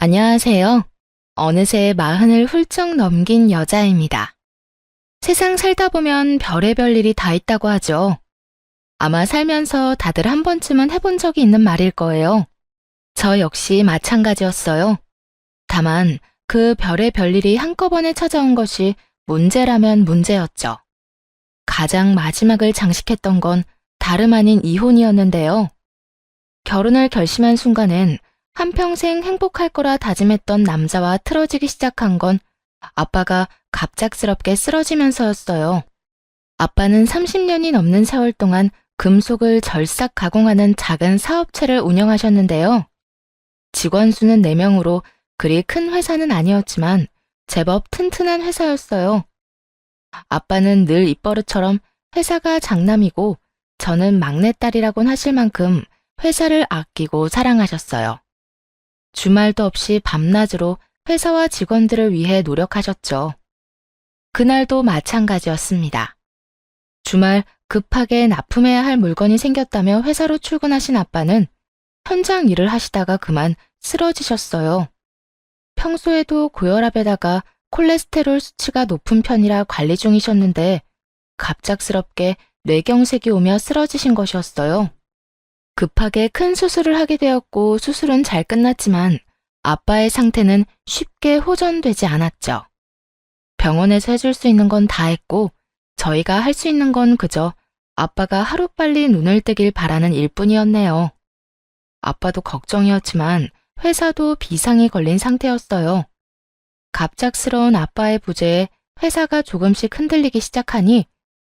안녕하세요. 어느새 40을 훌쩍 넘긴 여자입니다. 세상 살다 보면 별의별 일이 다 있다고 하죠. 아마 살면서 다들 한 번쯤은 해본 적이 있는 말일 거예요. 저 역시 마찬가지였어요. 다만 그 별의별 일이 한꺼번에 찾아온 것이 문제라면 문제였죠. 가장 마지막을 장식했던 건 다름 아닌 이혼이었는데요. 결혼을 결심한 순간엔 한평생 행복할 거라 다짐했던 남자와 틀어지기 시작한 건 아빠가 갑작스럽게 쓰러지면서였어요. 아빠는 30년이 넘는 세월 동안 금속을 절삭 가공하는 작은 사업체를 운영하셨는데요. 직원 수는 4명으로 그리 큰 회사는 아니었지만 제법 튼튼한 회사였어요. 아빠는 늘 입버릇처럼 회사가 장남이고 저는 막내딸이라곤 하실 만큼 회사를 아끼고 사랑하셨어요. 주말도 없이 밤낮으로 회사와 직원들을 위해 노력하셨죠. 그날도 마찬가지였습니다. 주말 급하게 납품해야 할 물건이 생겼다며 회사로 출근하신 아빠는 현장 일을 하시다가 그만 쓰러지셨어요. 평소에도 고혈압에다가 콜레스테롤 수치가 높은 편이라 관리 중이셨는데 갑작스럽게 뇌경색이 오며 쓰러지신 것이었어요. 급하게 큰 수술을 하게 되었고 수술은 잘 끝났지만 아빠의 상태는 쉽게 호전되지 않았죠. 병원에서 해줄 수 있는 건 다 했고 저희가 할 수 있는 건 그저 아빠가 하루빨리 눈을 뜨길 바라는 일뿐이었네요. 아빠도 걱정이었지만 회사도 비상이 걸린 상태였어요. 갑작스러운 아빠의 부재에 회사가 조금씩 흔들리기 시작하니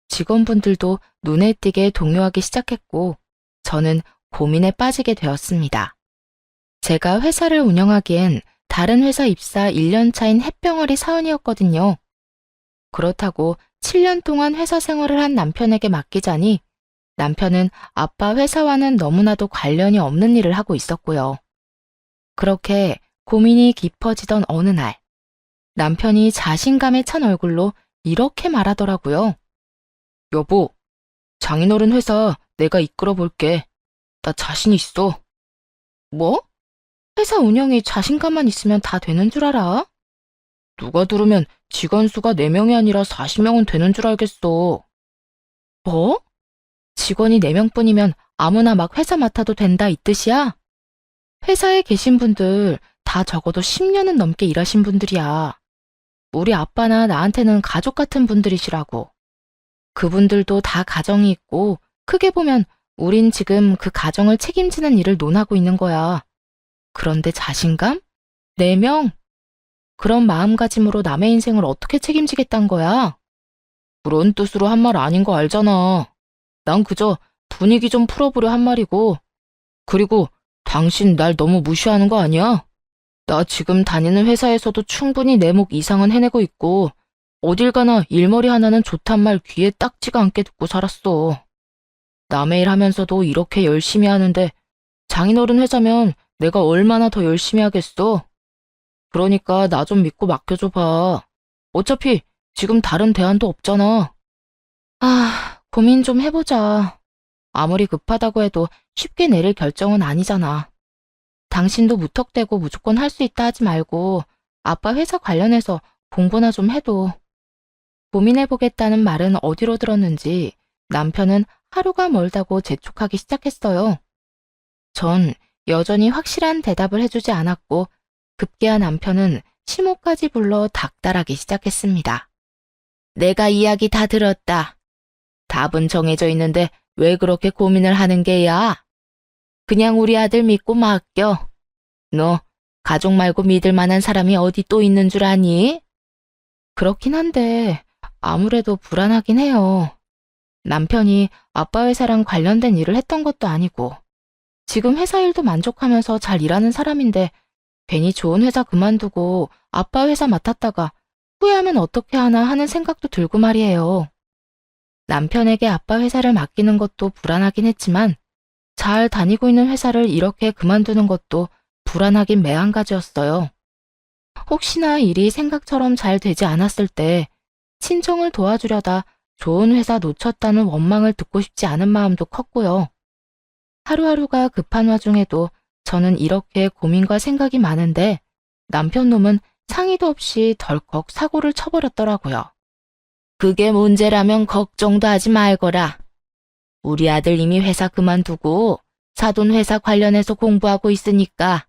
직원분들도 눈에 띄게 동요하기 시작했고 저는 고민에 빠지게 되었습니다. 제가 회사를 운영하기엔 다른 회사 입사 1년 차인 햇병아리 사원이었거든요. 그렇다고 7년 동안 회사 생활을 한 남편에게 맡기자니 남편은 아빠 회사와는 너무나도 관련이 없는 일을 하고 있었고요. 그렇게 고민이 깊어지던 어느 날, 남편이 자신감에 찬 얼굴로 이렇게 말하더라고요. 여보, 장인어른 회사 내가 이끌어 볼게. 나 자신 있어. 뭐? 회사 운영에 자신감만 있으면 다 되는 줄 알아? 누가 들으면 직원 수가 4명이 아니라 40명은 되는 줄 알겠어. 뭐? 직원이 4명뿐이면 아무나 막 회사 맡아도 된다 이 뜻이야? 회사에 계신 분들 다 적어도 10년은 넘게 일하신 분들이야. 우리 아빠나 나한테는 가족 같은 분들이시라고. 그분들도 다 가정이 있고 크게 보면 우린 지금 그 가정을 책임지는 일을 논하고 있는 거야. 그런데 자신감? 4명? 그런 마음가짐으로 남의 인생을 어떻게 책임지겠단 거야? 그런 뜻으로 한 말 아닌 거 알잖아. 난 그저 분위기 좀 풀어보려 한 말이고. 그리고 당신 날 너무 무시하는 거 아니야? 나 지금 다니는 회사에서도 충분히 내 목 이상은 해내고 있고 어딜 가나 일머리 하나는 좋단 말 귀에 딱지가 않게 듣고 살았어. 남의 일 하면서도 이렇게 열심히 하는데 장인어른 회사면 내가 얼마나 더 열심히 하겠어? 그러니까 나 좀 믿고 맡겨줘 봐. 어차피 지금 다른 대안도 없잖아. 고민 좀 해보자. 아무리 급하다고 해도 쉽게 내릴 결정은 아니잖아. 당신도 무턱대고 무조건 할 수 있다 하지 말고 아빠 회사 관련해서 공부나 좀 해도. 고민해보겠다는 말은 어디로 들었는지 남편은 하루가 멀다고 재촉하기 시작했어요. 전 여전히 확실한 대답을 해주지 않았고 급기야 남편은 시모까지 불러 닥달하기 시작했습니다. 내가 이야기 다 들었다. 답은 정해져 있는데 왜 그렇게 고민을 하는 게야? 그냥 우리 아들 믿고 맡겨. 너 가족 말고 믿을 만한 사람이 어디 또 있는 줄 아니? 그렇긴 한데 아무래도 불안하긴 해요. 남편이 아빠 회사랑 관련된 일을 했던 것도 아니고 지금 회사 일도 만족하면서 잘 일하는 사람인데 괜히 좋은 회사 그만두고 아빠 회사 맡았다가 후회하면 어떻게 하나 하는 생각도 들고 말이에요. 남편에게 아빠 회사를 맡기는 것도 불안하긴 했지만 잘 다니고 있는 회사를 이렇게 그만두는 것도 불안하긴 매한가지였어요. 혹시나 일이 생각처럼 잘 되지 않았을 때 친정을 도와주려다 좋은 회사 놓쳤다는 원망을 듣고 싶지 않은 마음도 컸고요. 하루하루가 급한 와중에도 저는 이렇게 고민과 생각이 많은데 남편 놈은 상의도 없이 덜컥 사고를 쳐버렸더라고요. 그게 문제라면 걱정도 하지 말거라. 우리 아들 이미 회사 그만두고 사돈 회사 관련해서 공부하고 있으니까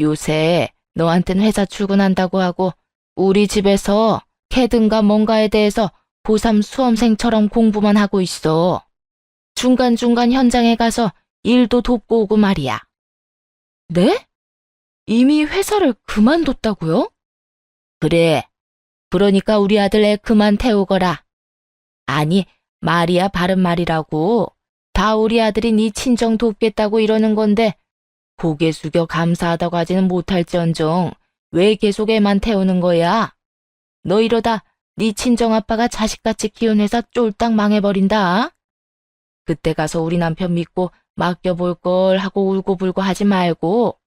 요새 너한텐 회사 출근한다고 하고 우리 집에서 캐든가 뭔가에 대해서 고3 수험생처럼 공부만 하고 있어. 중간중간 현장에 가서 일도 돕고 오고 말이야. 네? 이미 회사를 그만뒀다고요? 그래. 그러니까 우리 아들 애 그만 태우거라. 아니, 말이야 바른 말이라고. 다 우리 아들이 네 친정 돕겠다고 이러는 건데 고개 숙여 감사하다고 하지는 못할지언정 왜 계속 애만 태우는 거야? 너 이러다 네 친정아빠가 자식같이 키운 회사 쫄딱 망해버린다. 그때 가서 우리 남편 믿고 맡겨볼 걸 하고 울고불고 하지 말고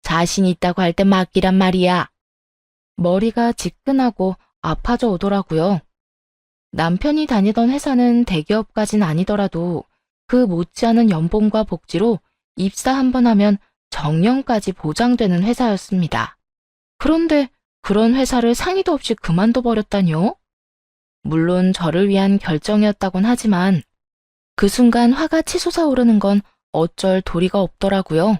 자신 있다고 할 때 맡기란 말이야. 머리가 지끈하고 아파져 오더라고요. 남편이 다니던 회사는 대기업까진 아니더라도 그 못지않은 연봉과 복지로 입사 한 번 하면 정년까지 보장되는 회사였습니다. 그런데 그런 회사를 상의도 없이 그만둬 버렸다니요? 물론 저를 위한 결정이었다곤 하지만 그 순간 화가 치솟아 오르는 건 어쩔 도리가 없더라고요.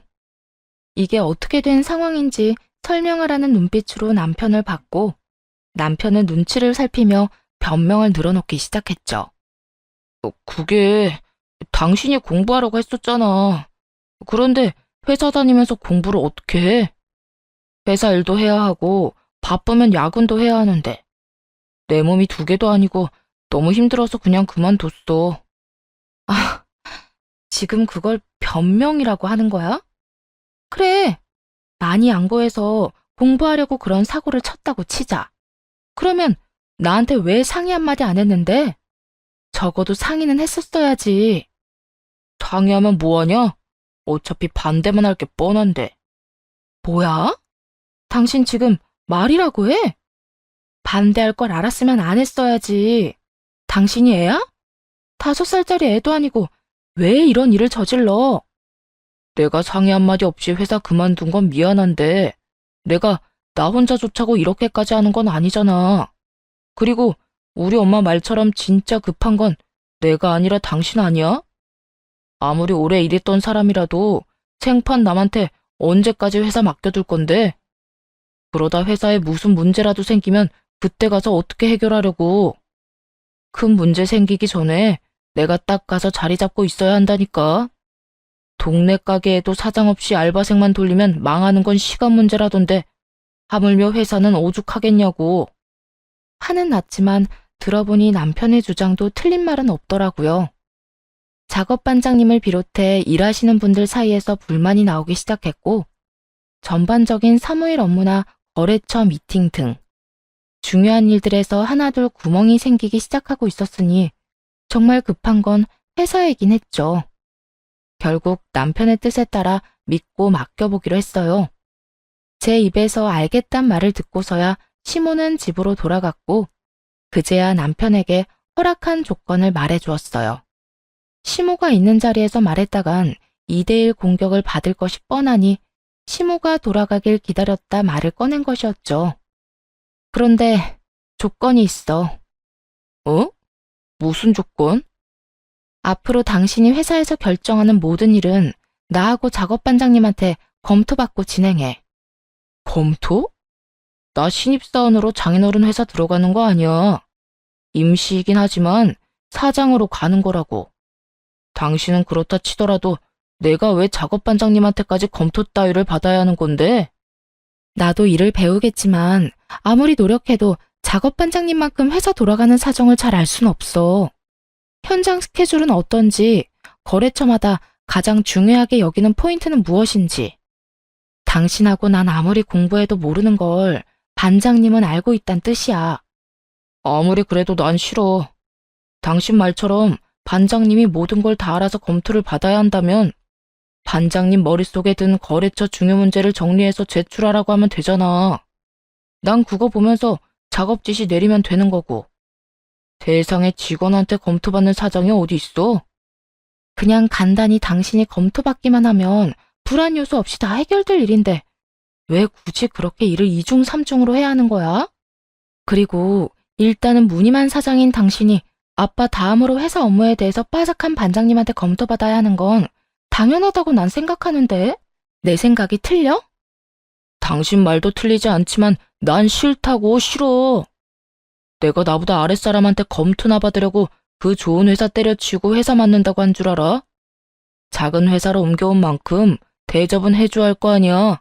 이게 어떻게 된 상황인지 설명하라는 눈빛으로 남편을 봤고 남편은 눈치를 살피며 변명을 늘어놓기 시작했죠. 그게 당신이 공부하라고 했었잖아. 그런데 회사 다니면서 공부를 어떻게 해? 회사 일도 해야 하고 바쁘면 야근도 해야 하는데 내 몸이 두 개도 아니고 너무 힘들어서 그냥 그만뒀어. 아, 지금 그걸 변명이라고 하는 거야? 그래, 많이 양보해서 공부하려고 그런 사고를 쳤다고 치자. 그러면 나한테 왜 상의 한마디 안 했는데? 적어도 상의는 했었어야지. 상의하면 뭐하냐? 어차피 반대만 할 게 뻔한데. 뭐야? 당신 지금 말이라고 해? 반대할 걸 알았으면 안 했어야지. 당신이 애야? 5살짜리 애도 아니고 왜 이런 일을 저질러? 내가 상의 한마디 없이 회사 그만둔 건 미안한데 내가 나 혼자 좋자고 이렇게까지 하는 건 아니잖아. 그리고 우리 엄마 말처럼 진짜 급한 건 내가 아니라 당신 아니야? 아무리 오래 일했던 사람이라도 생판 남한테 언제까지 회사 맡겨둘 건데? 그러다 회사에 무슨 문제라도 생기면 그때 가서 어떻게 해결하려고? 큰 문제 생기기 전에 내가 딱 가서 자리 잡고 있어야 한다니까. 동네 가게에도 사장 없이 알바생만 돌리면 망하는 건 시간 문제라던데 하물며 회사는 오죽하겠냐고. 화는 났지만 들어보니 남편의 주장도 틀린 말은 없더라고요. 작업반장님을 비롯해 일하시는 분들 사이에서 불만이 나오기 시작했고 전반적인 사무일 업무나 거래처 미팅 등 중요한 일들에서 하나둘 구멍이 생기기 시작하고 있었으니 정말 급한 건 회사이긴 했죠. 결국 남편의 뜻에 따라 믿고 맡겨보기로 했어요. 제 입에서 알겠단 말을 듣고서야 시모는 집으로 돌아갔고 그제야 남편에게 허락한 조건을 말해주었어요. 시모가 있는 자리에서 말했다간 2대1 공격을 받을 것이 뻔하니 시모가 돌아가길 기다렸다 말을 꺼낸 것이었죠. 그런데 조건이 있어. 어? 무슨 조건? 앞으로 당신이 회사에서 결정하는 모든 일은 나하고 작업반장님한테 검토받고 진행해. 검토? 나 신입사원으로 장인어른 회사 들어가는 거 아니야. 임시이긴 하지만 사장으로 가는 거라고. 당신은 그렇다 치더라도 내가 왜 작업반장님한테까지 검토 따위를 받아야 하는 건데? 나도 일을 배우겠지만 아무리 노력해도 작업반장님만큼 회사 돌아가는 사정을 잘 알 순 없어. 현장 스케줄은 어떤지, 거래처마다 가장 중요하게 여기는 포인트는 무엇인지. 당신하고 난 아무리 공부해도 모르는 걸 반장님은 알고 있단 뜻이야. 아무리 그래도 난 싫어. 당신 말처럼 반장님이 모든 걸 다 알아서 검토를 받아야 한다면 반장님 머릿속에 든 거래처 중요 문제를 정리해서 제출하라고 하면 되잖아. 난 그거 보면서 작업 지시 내리면 되는 거고. 세상에 직원한테 검토받는 사정이 어디 있어? 그냥 간단히 당신이 검토받기만 하면 불안 요소 없이 다 해결될 일인데 왜 굳이 그렇게 일을 이중삼중으로 해야 하는 거야? 그리고 일단은 무늬만 사장인 당신이 아빠 다음으로 회사 업무에 대해서 빠삭한 반장님한테 검토받아야 하는 건 당연하다고 난 생각하는데? 내 생각이 틀려? 당신 말도 틀리지 않지만 난 싫다고 싫어. 내가 나보다 아랫사람한테 검토나 받으려고 그 좋은 회사 때려치우고 회사 맡는다고 한 줄 알아? 작은 회사로 옮겨온 만큼 대접은 해줘야 할 거 아니야.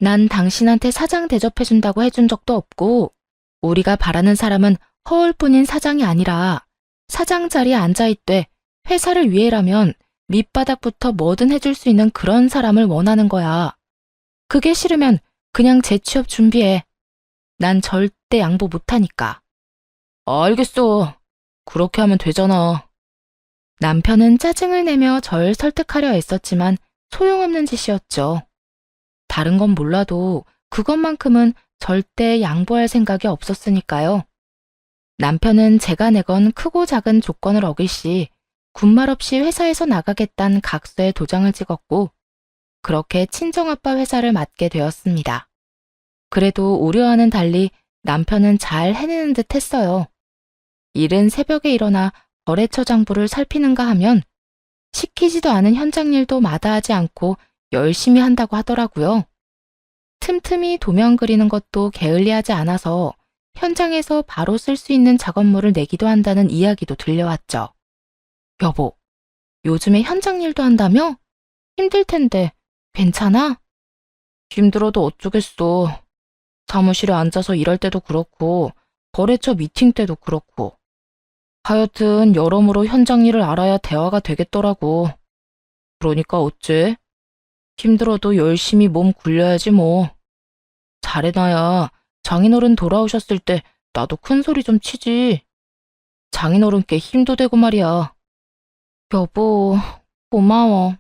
난 당신한테 사장 대접해준다고 해준 적도 없고 우리가 바라는 사람은 허울뿐인 사장이 아니라 사장 자리에 앉아있되 회사를 위해라면 밑바닥부터 뭐든 해줄 수 있는 그런 사람을 원하는 거야. 그게 싫으면 그냥 재취업 준비해. 난 절대 양보 못하니까. 알겠어. 그렇게 하면 되잖아. 남편은 짜증을 내며 절 설득하려 애썼지만 소용없는 짓이었죠. 다른 건 몰라도 그것만큼은 절대 양보할 생각이 없었으니까요. 남편은 제가 내건 크고 작은 조건을 어길 시 군말 없이 회사에서 나가겠다는 각서에 도장을 찍었고 그렇게 친정아빠 회사를 맡게 되었습니다. 그래도 우려와는 달리 남편은 잘 해내는 듯 했어요. 이른 새벽에 일어나 거래처 장부를 살피는가 하면 시키지도 않은 현장 일도 마다하지 않고 열심히 한다고 하더라고요. 틈틈이 도면 그리는 것도 게을리하지 않아서 현장에서 바로 쓸 수 있는 작업물을 내기도 한다는 이야기도 들려왔죠. 여보, 요즘에 현장 일도 한다며? 힘들 텐데 괜찮아? 힘들어도 어쩌겠어. 사무실에 앉아서 일할 때도 그렇고 거래처 미팅 때도 그렇고 하여튼 여러모로 현장 일을 알아야 대화가 되겠더라고. 그러니까 어째? 힘들어도 열심히 몸 굴려야지 뭐. 잘해놔야 장인어른 돌아오셨을 때 나도 큰 소리 좀 치지. 장인어른께 힘도 되고 말이야. 여보, 고마워.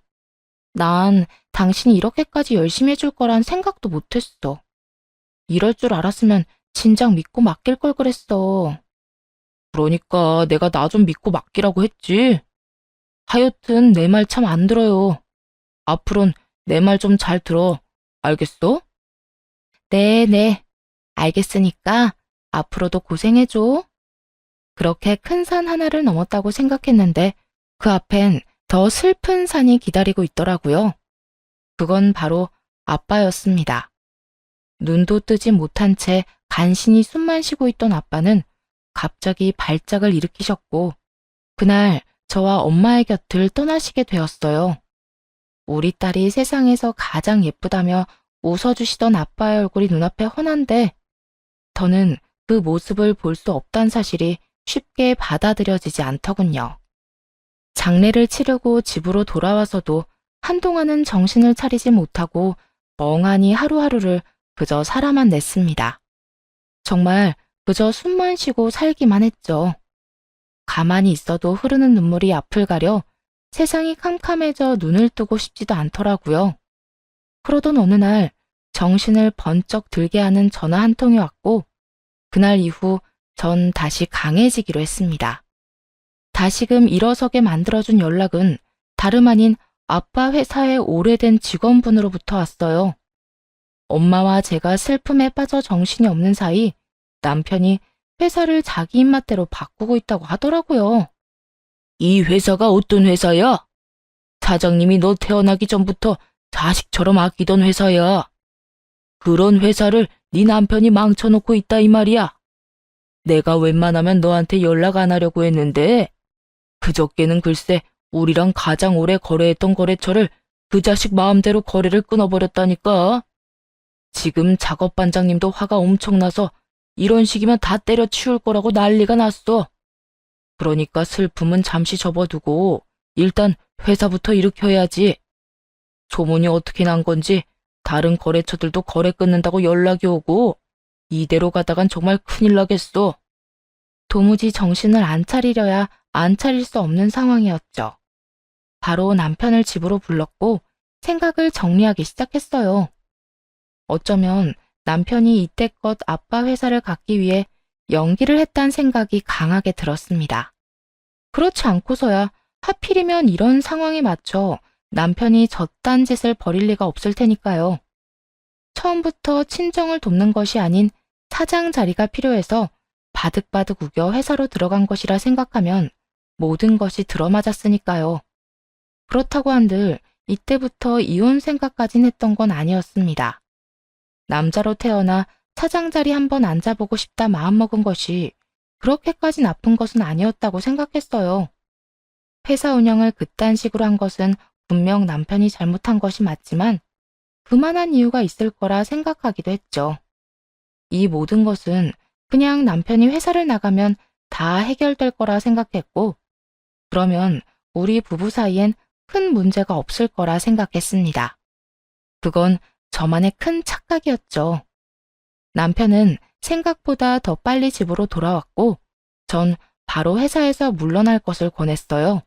난 당신이 이렇게까지 열심히 해줄 거란 생각도 못했어. 이럴 줄 알았으면 진작 믿고 맡길 걸 그랬어. 그러니까 내가 나 좀 믿고 맡기라고 했지. 하여튼 내 말 참 안 들어요. 앞으론 내 말 좀 잘 들어. 알겠어? 네. 알겠으니까 앞으로도 고생해줘. 그렇게 큰 산 하나를 넘었다고 생각했는데 그 앞엔 더 슬픈 산이 기다리고 있더라고요. 그건 바로 아빠였습니다. 눈도 뜨지 못한 채 간신히 숨만 쉬고 있던 아빠는 갑자기 발작을 일으키셨고 그날 저와 엄마의 곁을 떠나시게 되었어요. 우리 딸이 세상에서 가장 예쁘다며 웃어주시던 아빠의 얼굴이 눈앞에 훤한데 저는 그 모습을 볼 수 없다는 사실이 쉽게 받아들여지지 않더군요. 장례를 치르고 집으로 돌아와서도 한동안은 정신을 차리지 못하고 멍하니 하루하루를 그저 살아만 냈습니다. 정말 그저 숨만 쉬고 살기만 했죠. 가만히 있어도 흐르는 눈물이 앞을 가려 세상이 캄캄해져 눈을 뜨고 싶지도 않더라고요. 그러던 어느 날 정신을 번쩍 들게 하는 전화 한 통이 왔고 그날 이후 전 다시 강해지기로 했습니다. 다시금 일어서게 만들어준 연락은 다름 아닌 아빠 회사의 오래된 직원분으로부터 왔어요. 엄마와 제가 슬픔에 빠져 정신이 없는 사이 남편이 회사를 자기 입맛대로 바꾸고 있다고 하더라고요. 이 회사가 어떤 회사야? 사장님이 너 태어나기 전부터 자식처럼 아끼던 회사야. 그런 회사를 네 남편이 망쳐놓고 있다 이 말이야. 내가 웬만하면 너한테 연락 안 하려고 했는데 그저께는 글쎄 우리랑 가장 오래 거래했던 거래처를 그 자식 마음대로 거래를 끊어버렸다니까. 지금 작업반장님도 화가 엄청나서 이런 식이면 다 때려치울 거라고 난리가 났어. 그러니까 슬픔은 잠시 접어두고 일단 회사부터 일으켜야지. 소문이 어떻게 난 건지 다른 거래처들도 거래 끊는다고 연락이 오고 이대로 가다간 정말 큰일 나겠어. 도무지 정신을 안 차리려야 안 차릴 수 없는 상황이었죠. 바로 남편을 집으로 불렀고 생각을 정리하기 시작했어요. 어쩌면 남편이 이때껏 아빠 회사를 갖기 위해 연기를 했다는 생각이 강하게 들었습니다. 그렇지 않고서야 하필이면 이런 상황에 맞춰 남편이 저딴 짓을 벌일 리가 없을 테니까요. 처음부터 친정을 돕는 것이 아닌 사장 자리가 필요해서 바득바득 우겨 회사로 들어간 것이라 생각하면 모든 것이 들어맞았으니까요. 그렇다고 한들 이때부터 이혼 생각까진 했던 건 아니었습니다. 남자로 태어나 사장 자리 한번 앉아보고 싶다 마음먹은 것이 그렇게까지 나쁜 것은 아니었다고 생각했어요. 회사 운영을 그딴 식으로 한 것은 분명 남편이 잘못한 것이 맞지만 그만한 이유가 있을 거라 생각하기도 했죠. 이 모든 것은 그냥 남편이 회사를 나가면 다 해결될 거라 생각했고, 그러면 우리 부부 사이엔 큰 문제가 없을 거라 생각했습니다. 그건 저만의 큰 착각이었죠. 남편은 생각보다 더 빨리 집으로 돌아왔고, 전 바로 회사에서 물러날 것을 권했어요.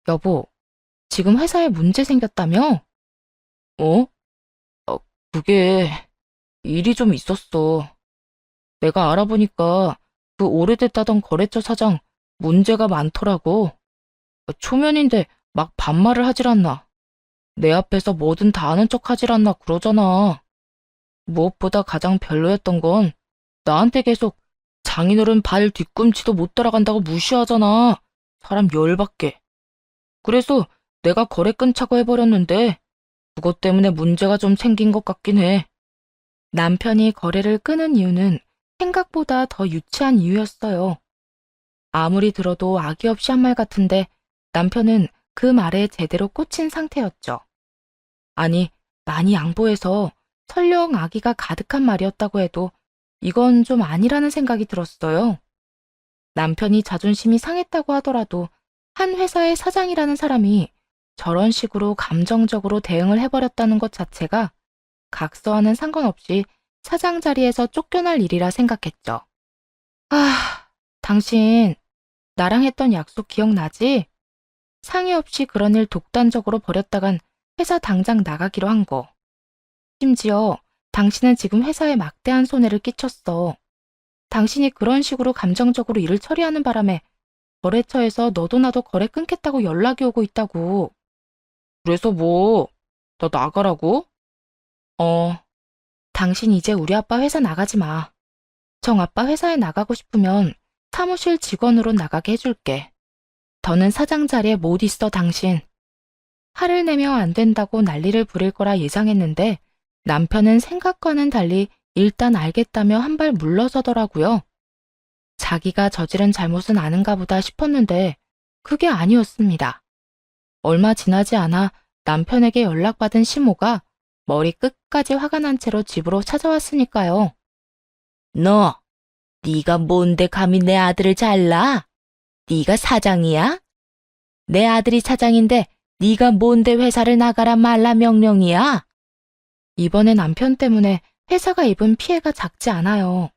여보, 지금 회사에 문제 생겼다며? 어? 그게 일이 좀 있었어. 내가 알아보니까 그 오래됐다던 거래처 사장 문제가 많더라고. 초면인데 막 반말을 하질 않나. 내 앞에서 뭐든 다 아는 척 하질 않나 그러잖아. 무엇보다 가장 별로였던 건 나한테 계속 장인어른 발 뒤꿈치도 못 따라간다고 무시하잖아. 사람 열받게. 그래서 내가 거래 끊자고 해버렸는데 그것 때문에 문제가 좀 생긴 것 같긴 해. 남편이 거래를 끊은 이유는 생각보다 더 유치한 이유였어요. 아무리 들어도 악의 없이 한 말 같은데 남편은 그 말에 제대로 꽂힌 상태였죠. 아니, 많이 양보해서 설령 악의가 가득한 말이었다고 해도 이건 좀 아니라는 생각이 들었어요. 남편이 자존심이 상했다고 하더라도 한 회사의 사장이라는 사람이 저런 식으로 감정적으로 대응을 해버렸다는 것 자체가 각서와는 상관없이 사장 자리에서 쫓겨날 일이라 생각했죠. 당신 나랑 했던 약속 기억나지? 상의 없이 그런 일 독단적으로 벌였다간 회사 당장 나가기로 한 거. 심지어 당신은 지금 회사에 막대한 손해를 끼쳤어. 당신이 그런 식으로 감정적으로 일을 처리하는 바람에 거래처에서 너도 나도 거래 끊겠다고 연락이 오고 있다고. 그래서 뭐? 나 나가라고? 당신 이제 우리 아빠 회사 나가지 마. 정 아빠 회사에 나가고 싶으면 사무실 직원으로 나가게 해줄게. 더는 사장 자리에 못 있어, 당신. 화를 내며 안 된다고 난리를 부릴 거라 예상했는데 남편은 생각과는 달리 일단 알겠다며 한 발 물러서더라고요. 자기가 저지른 잘못은 아는가 보다 싶었는데 그게 아니었습니다. 얼마 지나지 않아 남편에게 연락받은 시모가 머리 끝까지 화가 난 채로 집으로 찾아왔으니까요. 네가 뭔데 감히 내 아들을 잘라? 네가 사장이야? 내 아들이 사장인데 네가 뭔데 회사를 나가라 말라 명령이야? 이번에 남편 때문에 회사가 입은 피해가 작지 않아요.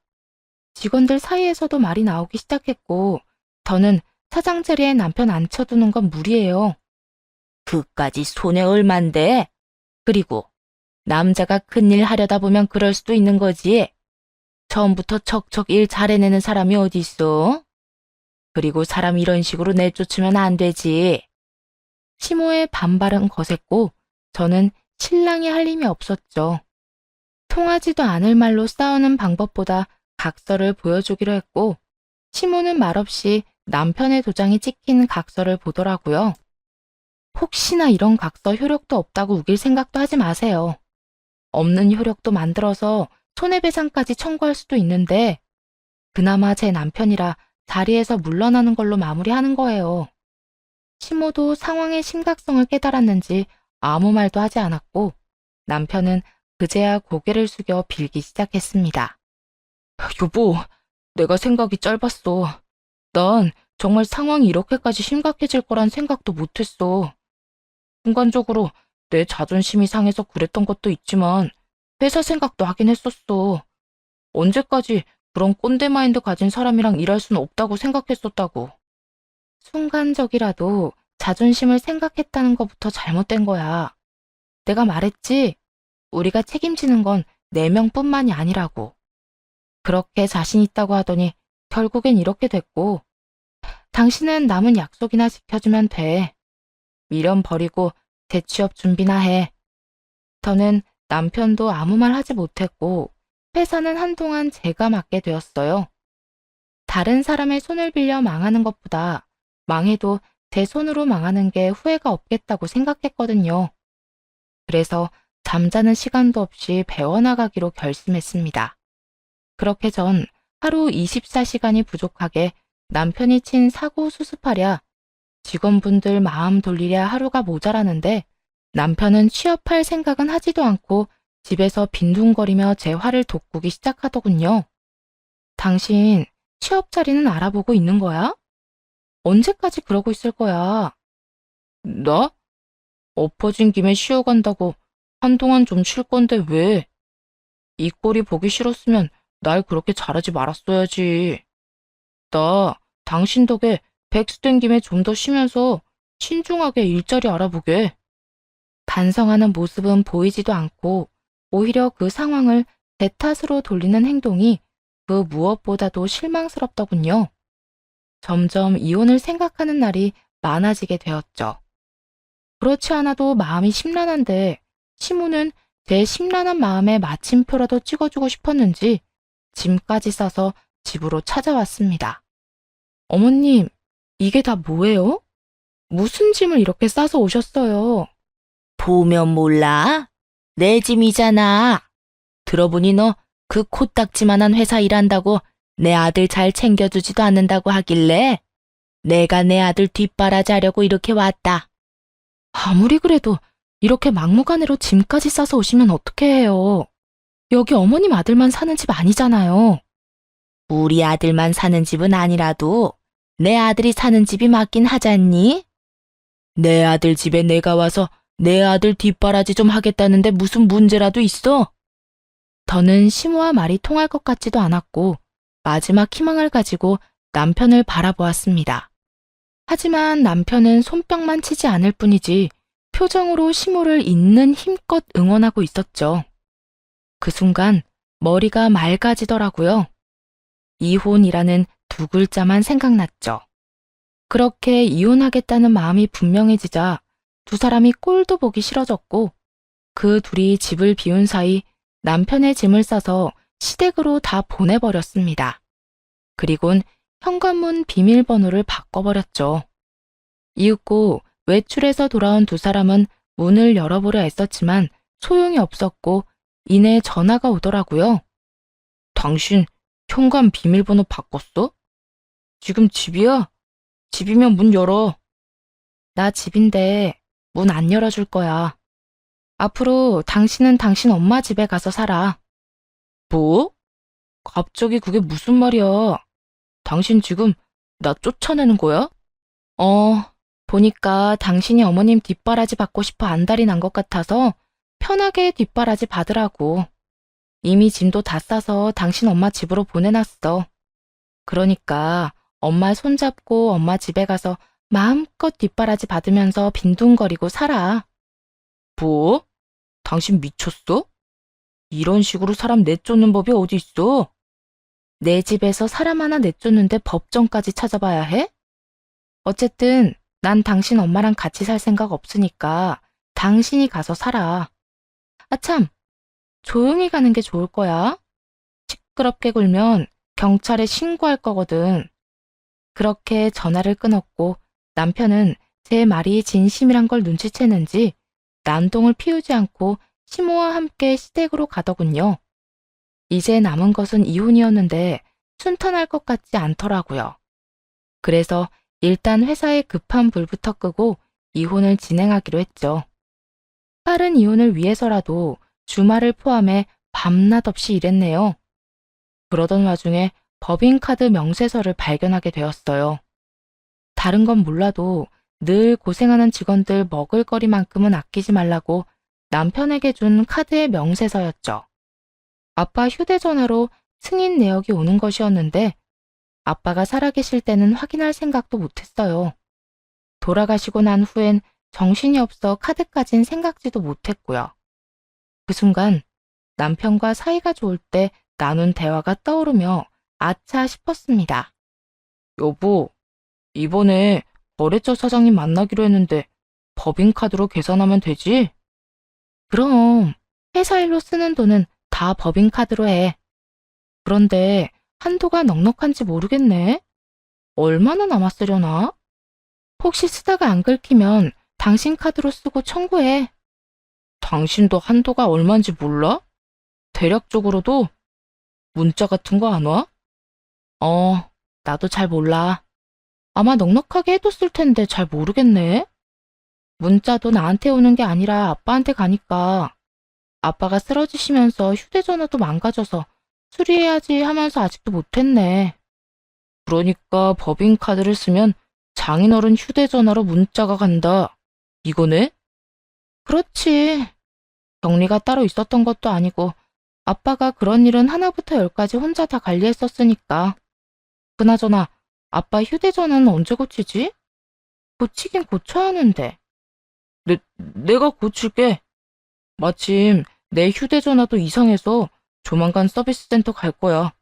직원들 사이에서도 말이 나오기 시작했고 더는 사장 자리에 남편 앉혀두는 건 무리예요. 그까지 손해 얼만데? 그리고 남자가 큰일 하려다 보면 그럴 수도 있는 거지. 처음부터 척척 일 잘해내는 사람이 어디 있어? 그리고 사람 이런 식으로 내쫓으면 안 되지. 시모의 반발은 거셌고 저는 신랑이 할 힘이 없었죠. 통하지도 않을 말로 싸우는 방법보다 각서를 보여주기로 했고 시모는 말없이 남편의 도장이 찍힌 각서를 보더라고요. 혹시나 이런 각서 효력도 없다고 우길 생각도 하지 마세요. 없는 효력도 만들어서 손해배상까지 청구할 수도 있는데 그나마 제 남편이라 자리에서 물러나는 걸로 마무리하는 거예요. 시모도 상황의 심각성을 깨달았는지 아무 말도 하지 않았고 남편은 그제야 고개를 숙여 빌기 시작했습니다. 여보, 내가 생각이 짧았어. 난 정말 상황이 이렇게까지 심각해질 거란 생각도 못했어. 순간적으로 내 자존심이 상해서 그랬던 것도 있지만 회사 생각도 하긴 했었어. 언제까지 그런 꼰대 마인드 가진 사람이랑 일할 수는 없다고 생각했었다고. 순간적이라도 자존심을 생각했다는 것부터 잘못된 거야. 내가 말했지? 우리가 책임지는 건 4명뿐만이 아니라고. 그렇게 자신 있다고 하더니 결국엔 이렇게 됐고 당신은 남은 약속이나 지켜주면 돼. 미련 버리고 재취업 준비나 해. 더는 남편도 아무 말 하지 못했고 회사는 한동안 제가 맡게 되었어요. 다른 사람의 손을 빌려 망하는 것보다 망해도 제 손으로 망하는 게 후회가 없겠다고 생각했거든요. 그래서 잠자는 시간도 없이 배워나가기로 결심했습니다. 그렇게 전 하루 24시간이 부족하게 남편이 친 사고 수습하랴, 직원분들 마음 돌리랴 하루가 모자라는데 남편은 취업할 생각은 하지도 않고 집에서 빈둥거리며 제 화를 돋구기 시작하더군요. 당신 취업 자리는 알아보고 있는 거야? 언제까지 그러고 있을 거야? 나? 엎어진 김에 쉬어간다고 한동안 좀 쉴 건데 왜? 이 꼴이 보기 싫었으면 날 그렇게 잘하지 말았어야지. 나 당신 덕에 백수 된 김에 좀 더 쉬면서 신중하게 일자리 알아보게. 반성하는 모습은 보이지도 않고 오히려 그 상황을 제 탓으로 돌리는 행동이 그 무엇보다도 실망스럽더군요. 점점 이혼을 생각하는 날이 많아지게 되었죠. 그렇지 않아도 마음이 심란한데 시모는 제 심란한 마음에 마침표라도 찍어주고 싶었는지 짐까지 싸서 집으로 찾아왔습니다. 어머님, 이게 다 뭐예요? 무슨 짐을 이렇게 싸서 오셨어요? 보면 몰라? 내 짐이잖아. 들어보니 너 그 코딱지만한 회사 일한다고 내 아들 잘 챙겨주지도 않는다고 하길래 내가 내 아들 뒷바라지하려고 이렇게 왔다. 아무리 그래도 이렇게 막무가내로 짐까지 싸서 오시면 어떻게 해요? 여기 어머님 아들만 사는 집 아니잖아요. 우리 아들만 사는 집은 아니라도 내 아들이 사는 집이 맞긴 하잖니? 내 아들 집에 내가 와서 내 아들 뒷바라지 좀 하겠다는데 무슨 문제라도 있어? 더는 시모와 말이 통할 것 같지도 않았고 마지막 희망을 가지고 남편을 바라보았습니다. 하지만 남편은 손뼉만 치지 않을 뿐이지 표정으로 시모를 있는 힘껏 응원하고 있었죠. 그 순간 머리가 맑아지더라고요. 이혼이라는 두 글자만 생각났죠. 그렇게 이혼하겠다는 마음이 분명해지자 두 사람이 꼴도 보기 싫어졌고 그 둘이 집을 비운 사이 남편의 짐을 싸서 시댁으로 다 보내버렸습니다. 그리곤 현관문 비밀번호를 바꿔버렸죠. 이윽고 외출해서 돌아온 두 사람은 문을 열어보려 애썼지만 소용이 없었고 이내 전화가 오더라고요. 당신 현관 비밀번호 바꿨어? 지금 집이야? 집이면 문 열어. 나 집인데 문 안 열어줄 거야. 앞으로 당신은 당신 엄마 집에 가서 살아. 뭐? 갑자기 그게 무슨 말이야? 당신 지금 나 쫓아내는 거야? 보니까 당신이 어머님 뒷바라지 받고 싶어 안달이 난 것 같아서 편하게 뒷바라지 받으라고. 이미 짐도 다 싸서 당신 엄마 집으로 보내놨어. 그러니까 엄마 손잡고 엄마 집에 가서 마음껏 뒷바라지 받으면서 빈둥거리고 살아. 뭐? 당신 미쳤어? 이런 식으로 사람 내쫓는 법이 어디 있어? 내 집에서 사람 하나 내쫓는데 법정까지 찾아봐야 해? 어쨌든 난 당신 엄마랑 같이 살 생각 없으니까 당신이 가서 살아. 아참, 조용히 가는 게 좋을 거야. 시끄럽게 굴면 경찰에 신고할 거거든. 그렇게 전화를 끊었고 남편은 제 말이 진심이란 걸 눈치챘는지 난동을 피우지 않고 시모와 함께 시댁으로 가더군요. 이제 남은 것은 이혼이었는데 순탄할 것 같지 않더라고요. 그래서 일단 회사에 급한 불부터 끄고 이혼을 진행하기로 했죠. 빠른 이혼을 위해서라도 주말을 포함해 밤낮 없이 일했네요. 그러던 와중에 법인카드 명세서를 발견하게 되었어요. 다른 건 몰라도 늘 고생하는 직원들 먹을거리만큼은 아끼지 말라고 남편에게 준 카드의 명세서였죠. 아빠 휴대전화로 승인 내역이 오는 것이었는데 아빠가 살아계실 때는 확인할 생각도 못했어요. 돌아가시고 난 후엔 정신이 없어 카드까진 생각지도 못했고요. 그 순간 남편과 사이가 좋을 때 나눈 대화가 떠오르며 아차 싶었습니다. 여보, 이번에 거래처 사장님 만나기로 했는데 법인카드로 계산하면 되지? 그럼 회사 일로 쓰는 돈은 다 법인카드로 해. 그런데 한도가 넉넉한지 모르겠네. 얼마나 남았으려나? 혹시 쓰다가 안 긁히면 당신 카드로 쓰고 청구해. 당신도 한도가 얼만지 몰라? 대략적으로도 문자 같은 거 안 와? 나도 잘 몰라. 아마 넉넉하게 해뒀을 텐데 잘 모르겠네. 문자도 나한테 오는 게 아니라 아빠한테 가니까 아빠가 쓰러지시면서 휴대전화도 망가져서 수리해야지 하면서 아직도 못했네. 그러니까 법인카드를 쓰면 장인어른 휴대전화로 문자가 간다. 이거네? 그렇지. 격리가 따로 있었던 것도 아니고 아빠가 그런 일은 하나부터 열까지 혼자 다 관리했었으니까. 그나저나 아빠 휴대전화는 언제 고치지? 고치긴 고쳐야 하는데. 내가 고칠게. 마침 내 휴대전화도 이상해서 조만간 서비스 센터 갈 거야.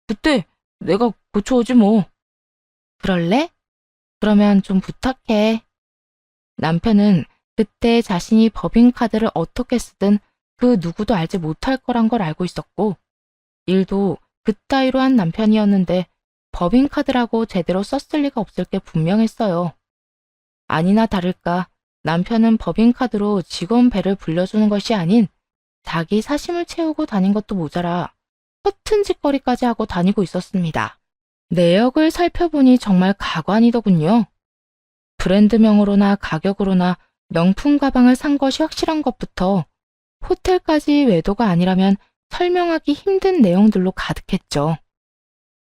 그때 내가 고쳐오지 뭐. 그럴래? 그러면 좀 부탁해. 남편은 그때 자신이 법인카드를 어떻게 쓰든 그 누구도 알지 못할 거란 걸 알고 있었고, 일도 그따위로 한 남편이었는데 법인카드라고 제대로 썼을 리가 없을 게 분명했어요. 아니나 다를까 남편은 법인카드로 직원 배를 불려주는 것이 아닌 자기 사심을 채우고 다닌 것도 모자라 허튼 짓거리까지 하고 다니고 있었습니다. 내역을 살펴보니 정말 가관이더군요. 브랜드명으로나 가격으로나 명품 가방을 산 것이 확실한 것부터 호텔까지 외도가 아니라면 설명하기 힘든 내용들로 가득했죠.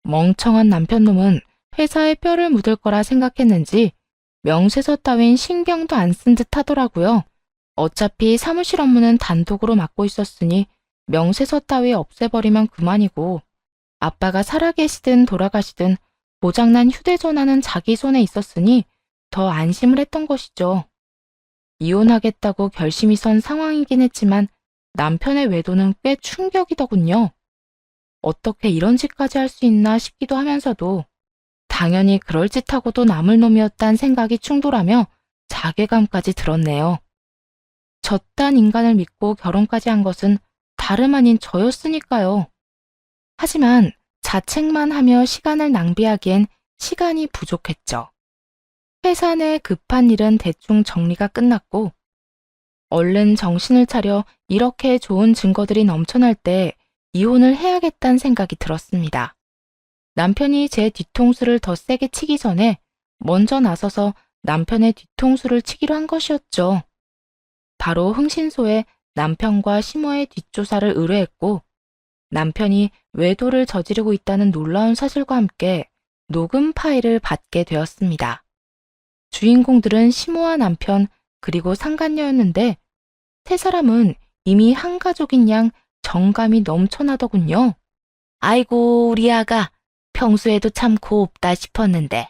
멍청한 남편놈은 회사에 뼈를 묻을 거라 생각했는지 명세서 따윈 신경도 안 쓴 듯 하더라고요. 어차피 사무실 업무는 단독으로 맡고 있었으니 명세서 따위 없애버리면 그만이고, 아빠가 살아계시든 돌아가시든 고장난 휴대전화는 자기 손에 있었으니 더 안심을 했던 것이죠. 이혼하겠다고 결심이 선 상황이긴 했지만 남편의 외도는 꽤 충격이더군요. 어떻게 이런 짓까지 할 수 있나 싶기도 하면서도 당연히 그럴짓하고도 남을 놈이었단 생각이 충돌하며 자괴감까지 들었네요. 저딴 인간을 믿고 결혼까지 한 것은 다름 아닌 저였으니까요. 하지만 자책만 하며 시간을 낭비하기엔 시간이 부족했죠. 회사 내 급한 일은 대충 정리가 끝났고, 얼른 정신을 차려 이렇게 좋은 증거들이 넘쳐날 때 이혼을 해야겠다는 생각이 들었습니다. 남편이 제 뒤통수를 더 세게 치기 전에 먼저 나서서 남편의 뒤통수를 치기로 한 것이었죠. 바로 흥신소에 남편과 시모의 뒷조사를 의뢰했고, 남편이 외도를 저지르고 있다는 놀라운 사실과 함께 녹음 파일을 받게 되었습니다. 주인공들은 시모와 남편 그리고 상간녀였는데 세 사람은 이미 한 가족인 양 정감이 넘쳐나더군요. 아이고 우리 아가 평소에도 참 곱다 싶었는데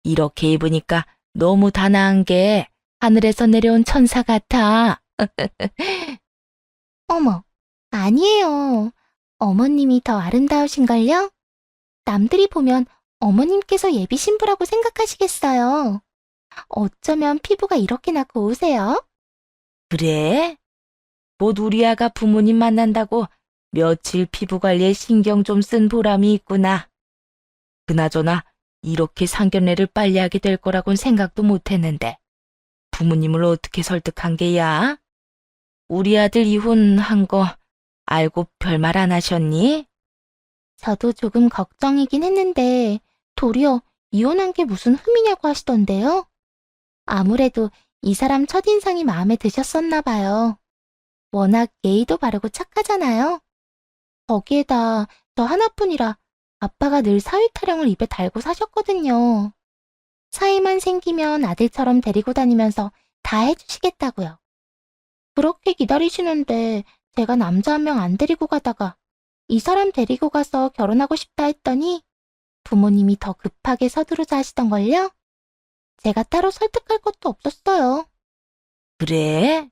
이렇게 입으니까 너무 단아한 게 하늘에서 내려온 천사 같아. 어머, 아니에요. 어머님이 더 아름다우신걸요? 남들이 보면 어머님께서 예비 신부라고 생각하시겠어요. 어쩌면 피부가 이렇게나 고우세요? 그래? 곧 우리 아가 부모님 만난다고 며칠 피부 관리에 신경 좀 쓴 보람이 있구나. 그나저나 이렇게 상견례를 빨리 하게 될 거라고는 생각도 못했는데 부모님을 어떻게 설득한 게야? 우리 아들 이혼한 거 알고 별말 안 하셨니? 저도 조금 걱정이긴 했는데 도리어 이혼한 게 무슨 흠이냐고 하시던데요. 아무래도 이 사람 첫인상이 마음에 드셨었나 봐요. 워낙 예의도 바르고 착하잖아요. 거기에다 저 하나뿐이라 아빠가 늘 사위 타령을 입에 달고 사셨거든요. 사위만 생기면 아들처럼 데리고 다니면서 다 해주시겠다고요. 그렇게 기다리시는데 제가 남자 한 명 안 데리고 가다가 이 사람 데리고 가서 결혼하고 싶다 했더니 부모님이 더 급하게 서두르자 하시던걸요? 제가 따로 설득할 것도 없었어요. 그래?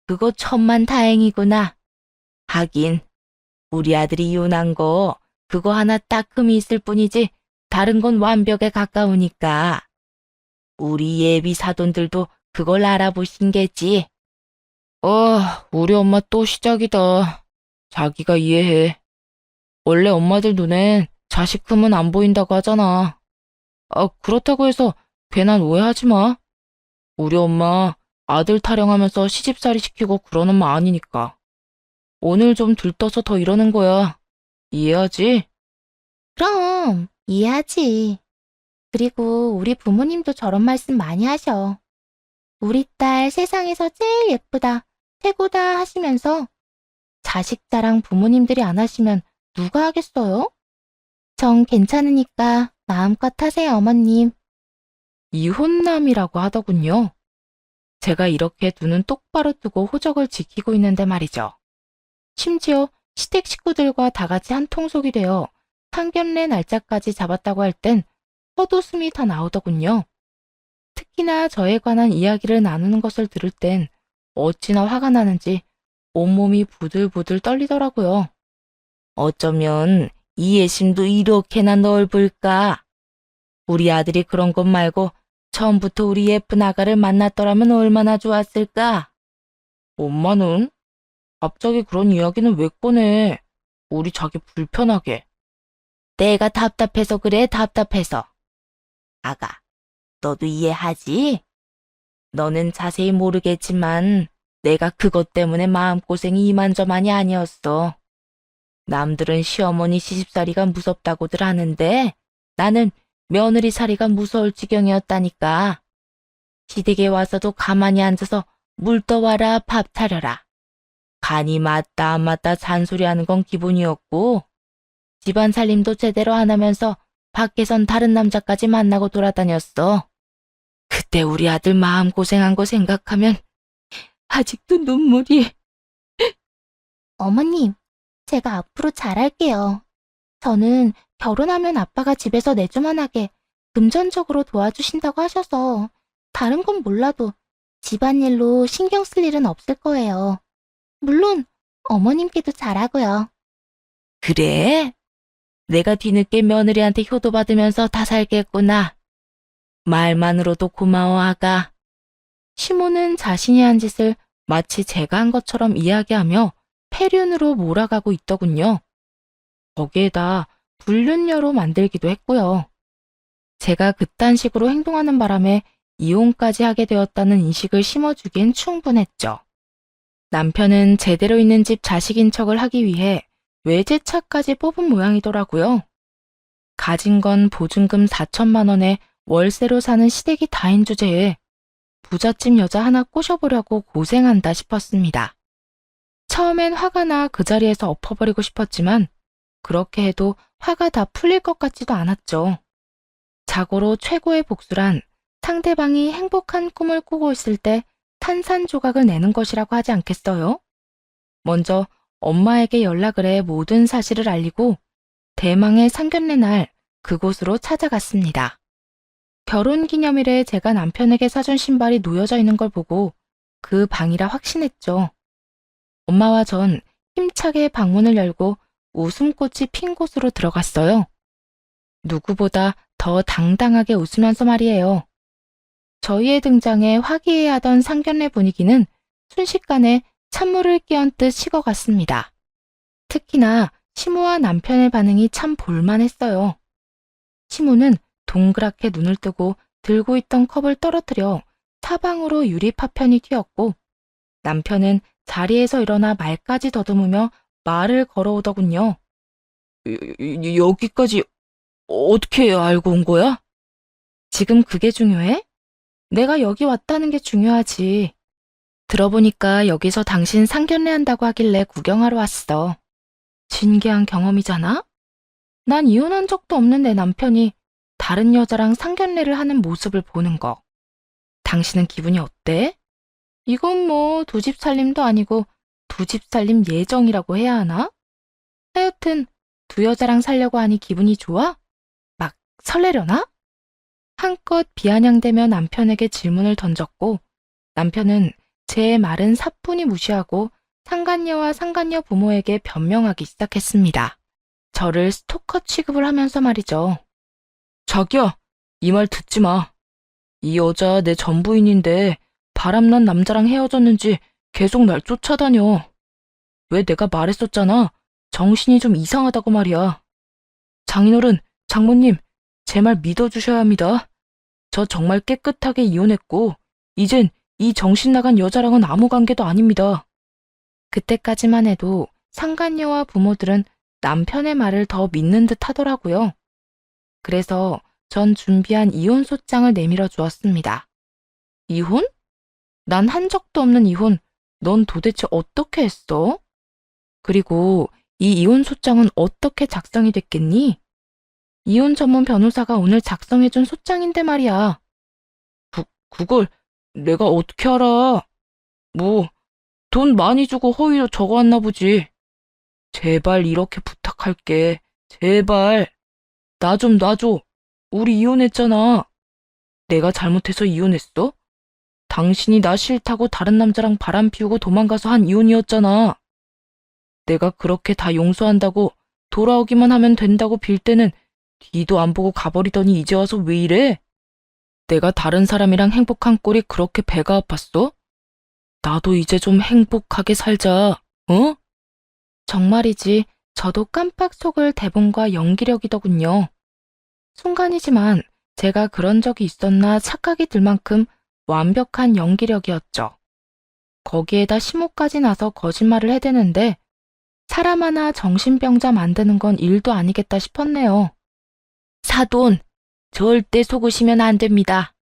그거 천만 다행이구나. 하긴 우리 아들이 이혼한 거 그거 하나 딱 흠이 있을 뿐이지 다른 건 완벽에 가까우니까. 우리 예비 사돈들도 그걸 알아보신 게지. 우리 엄마 또 시작이다. 자기가 이해해. 원래 엄마들 눈엔 자식 흠은 안 보인다고 하잖아. 그렇다고 해서 괜한 오해하지 마. 우리 엄마 아들 타령하면서 시집살이 시키고 그러는 마 아니니까. 오늘 좀 들떠서 더 이러는 거야. 이해하지? 그럼, 이해하지. 그리고 우리 부모님도 저런 말씀 많이 하셔. 우리 딸 세상에서 제일 예쁘다, 최고다 하시면서 자식 자랑 부모님들이 안 하시면 누가 하겠어요? 정 괜찮으니까 마음껏 하세요, 어머님. 이혼남이라고 하더군요. 제가 이렇게 눈은 똑바로 뜨고 호적을 지키고 있는데 말이죠. 심지어 시댁 식구들과 다 같이 한 통속이 되어 상견례 날짜까지 잡았다고 할 땐 헛웃음이 다 나오더군요. 특히나 저에 관한 이야기를 나누는 것을 들을 땐 어찌나 화가 나는지 온몸이 부들부들 떨리더라고요. 어쩌면 이해심도 이렇게나 넓을까? 우리 아들이 그런 것 말고 처음부터 우리 예쁜 아가를 만났더라면 얼마나 좋았을까? 엄마는? 갑자기 그런 이야기는 왜 꺼내? 우리 자기 불편하게. 내가 답답해서 그래, 답답해서. 아가, 너도 이해하지? 너는 자세히 모르겠지만 내가 그것 때문에 마음고생이 이만저만이 아니었어. 남들은 시어머니 시집살이가 무섭다고들 하는데 나는 며느리살이가 무서울 지경이었다니까. 시댁에 와서도 가만히 앉아서 물 떠와라, 밥 차려라. 간이 맞다 안 맞다 잔소리하는 건 기본이었고 집안 살림도 제대로 안 하면서 밖에선 다른 남자까지 만나고 돌아다녔어. 그때 우리 아들 마음고생한 거 생각하면 아직도 눈물이. 어머님, 제가 앞으로 잘할게요. 저는 결혼하면 아빠가 집에서 내조만하게 금전적으로 도와주신다고 하셔서 다른 건 몰라도 집안일로 신경 쓸 일은 없을 거예요. 물론 어머님께도 잘하고요. 그래? 내가 뒤늦게 며느리한테 효도받으면서 다 살겠구나. 말만으로도 고마워, 아가. 시모는 자신이 한 짓을 마치 제가 한 것처럼 이야기하며 폐륜으로 몰아가고 있더군요. 거기에다 불륜녀로 만들기도 했고요. 제가 그딴 식으로 행동하는 바람에 이혼까지 하게 되었다는 인식을 심어주기엔 충분했죠. 남편은 제대로 있는 집 자식인 척을 하기 위해 외제차까지 뽑은 모양이더라고요. 가진 건 보증금 4천만 원에 월세로 사는 시댁이 다인 주제에 부잣집 여자 하나 꼬셔보려고 고생한다 싶었습니다. 처음엔 화가 나 그 자리에서 엎어버리고 싶었지만 그렇게 해도 화가 다 풀릴 것 같지도 않았죠. 자고로 최고의 복수란 상대방이 행복한 꿈을 꾸고 있을 때 탄산 조각을 내는 것이라고 하지 않겠어요? 먼저 엄마에게 연락을 해 모든 사실을 알리고 대망의 상견례 날 그곳으로 찾아갔습니다. 결혼기념일에 제가 남편에게 사준 신발이 놓여져 있는 걸 보고 그 방이라 확신했죠. 엄마와 전 힘차게 방문을 열고 웃음꽃이 핀 곳으로 들어갔어요. 누구보다 더 당당하게 웃으면서 말이에요. 저희의 등장에 화기애애하던 상견례 분위기는 순식간에 찬물을 끼얹듯 식어갔습니다. 특히나 시모와 남편의 반응이 참 볼만했어요. 시모는 동그랗게 눈을 뜨고 들고 있던 컵을 떨어뜨려 사방으로 유리 파편이 튀었고 남편은 자리에서 일어나 말까지 더듬으며 말을 걸어오더군요. 여기까지 어떻게 알고 온 거야? 지금 그게 중요해? 내가 여기 왔다는 게 중요하지. 들어보니까 여기서 당신 상견례 한다고 하길래 구경하러 왔어. 신기한 경험이잖아? 난 이혼한 적도 없는 내 남편이 다른 여자랑 상견례를 하는 모습을 보는 거. 당신은 기분이 어때? 이건 뭐 두 집 살림도 아니고 두 집 살림 예정이라고 해야 하나? 하여튼 두 여자랑 살려고 하니 기분이 좋아? 막 설레려나? 한껏 비아냥대며 남편에게 질문을 던졌고 남편은 제 말은 사뿐히 무시하고 상간녀와 상간녀 부모에게 변명하기 시작했습니다. 저를 스토커 취급을 하면서 말이죠. 자기야, 이 말 듣지 마. 이 여자 내 전부인인데 바람난 남자랑 헤어졌는지 계속 날 쫓아다녀. 왜 내가 말했었잖아. 정신이 좀 이상하다고 말이야. 장인어른, 장모님, 제 말 믿어주셔야 합니다. 저 정말 깨끗하게 이혼했고, 이젠 이 정신 나간 여자랑은 아무 관계도 아닙니다. 그때까지만 해도 상간녀와 부모들은 남편의 말을 더 믿는 듯 하더라고요. 그래서 전 준비한 이혼 소장을 내밀어 주었습니다. 이혼? 난 한 적도 없는 이혼, 넌 도대체 어떻게 했어? 그리고 이 이혼 소장은 어떻게 작성이 됐겠니? 이혼 전문 변호사가 오늘 작성해준 소장인데 말이야. 그걸 내가 어떻게 알아? 뭐, 돈 많이 주고 허위로 적어왔나 보지. 제발 이렇게 부탁할게. 제발. 나 좀 놔줘. 우리 이혼했잖아. 내가 잘못해서 이혼했어? 당신이 나 싫다고 다른 남자랑 바람 피우고 도망가서 한 이혼이었잖아. 내가 그렇게 다 용서한다고 돌아오기만 하면 된다고 빌 때는 뒤도 안 보고 가버리더니 이제 와서 왜 이래? 내가 다른 사람이랑 행복한 꼴이 그렇게 배가 아팠어? 나도 이제 좀 행복하게 살자, 어? 정말이지, 저도 깜빡 속을 대본과 연기력이더군요. 순간이지만 제가 그런 적이 있었나 착각이 들 만큼 완벽한 연기력이었죠. 거기에다 심호까지 나서 거짓말을 해대는데 사람 하나 정신병자 만드는 건 일도 아니겠다 싶었네요. 사돈, 절대 속으시면 안 됩니다.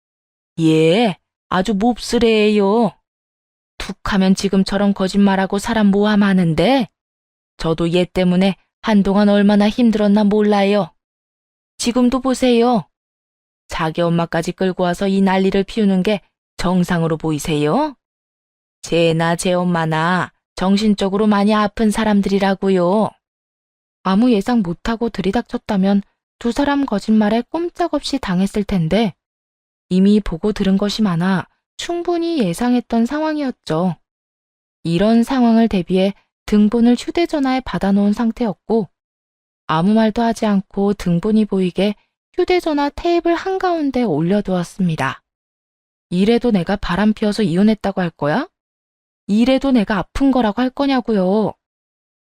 예, 아주 몹쓸해요. 툭 하면 지금처럼 거짓말하고 사람 모함하는데 저도 얘 때문에 한동안 얼마나 힘들었나 몰라요. 지금도 보세요. 자기 엄마까지 끌고 와서 이 난리를 피우는 게 정상으로 보이세요? 쟤나 제 엄마나 정신적으로 많이 아픈 사람들이라고요. 아무 예상 못하고 들이닥쳤다면 두 사람 거짓말에 꼼짝없이 당했을 텐데 이미 보고 들은 것이 많아 충분히 예상했던 상황이었죠. 이런 상황을 대비해 등본을 휴대전화에 받아놓은 상태였고 아무 말도 하지 않고 등본이 보이게 휴대전화 테이블 한가운데 올려두었습니다. 이래도 내가 바람 피워서 이혼했다고 할 거야? 이래도 내가 아픈 거라고 할 거냐고요.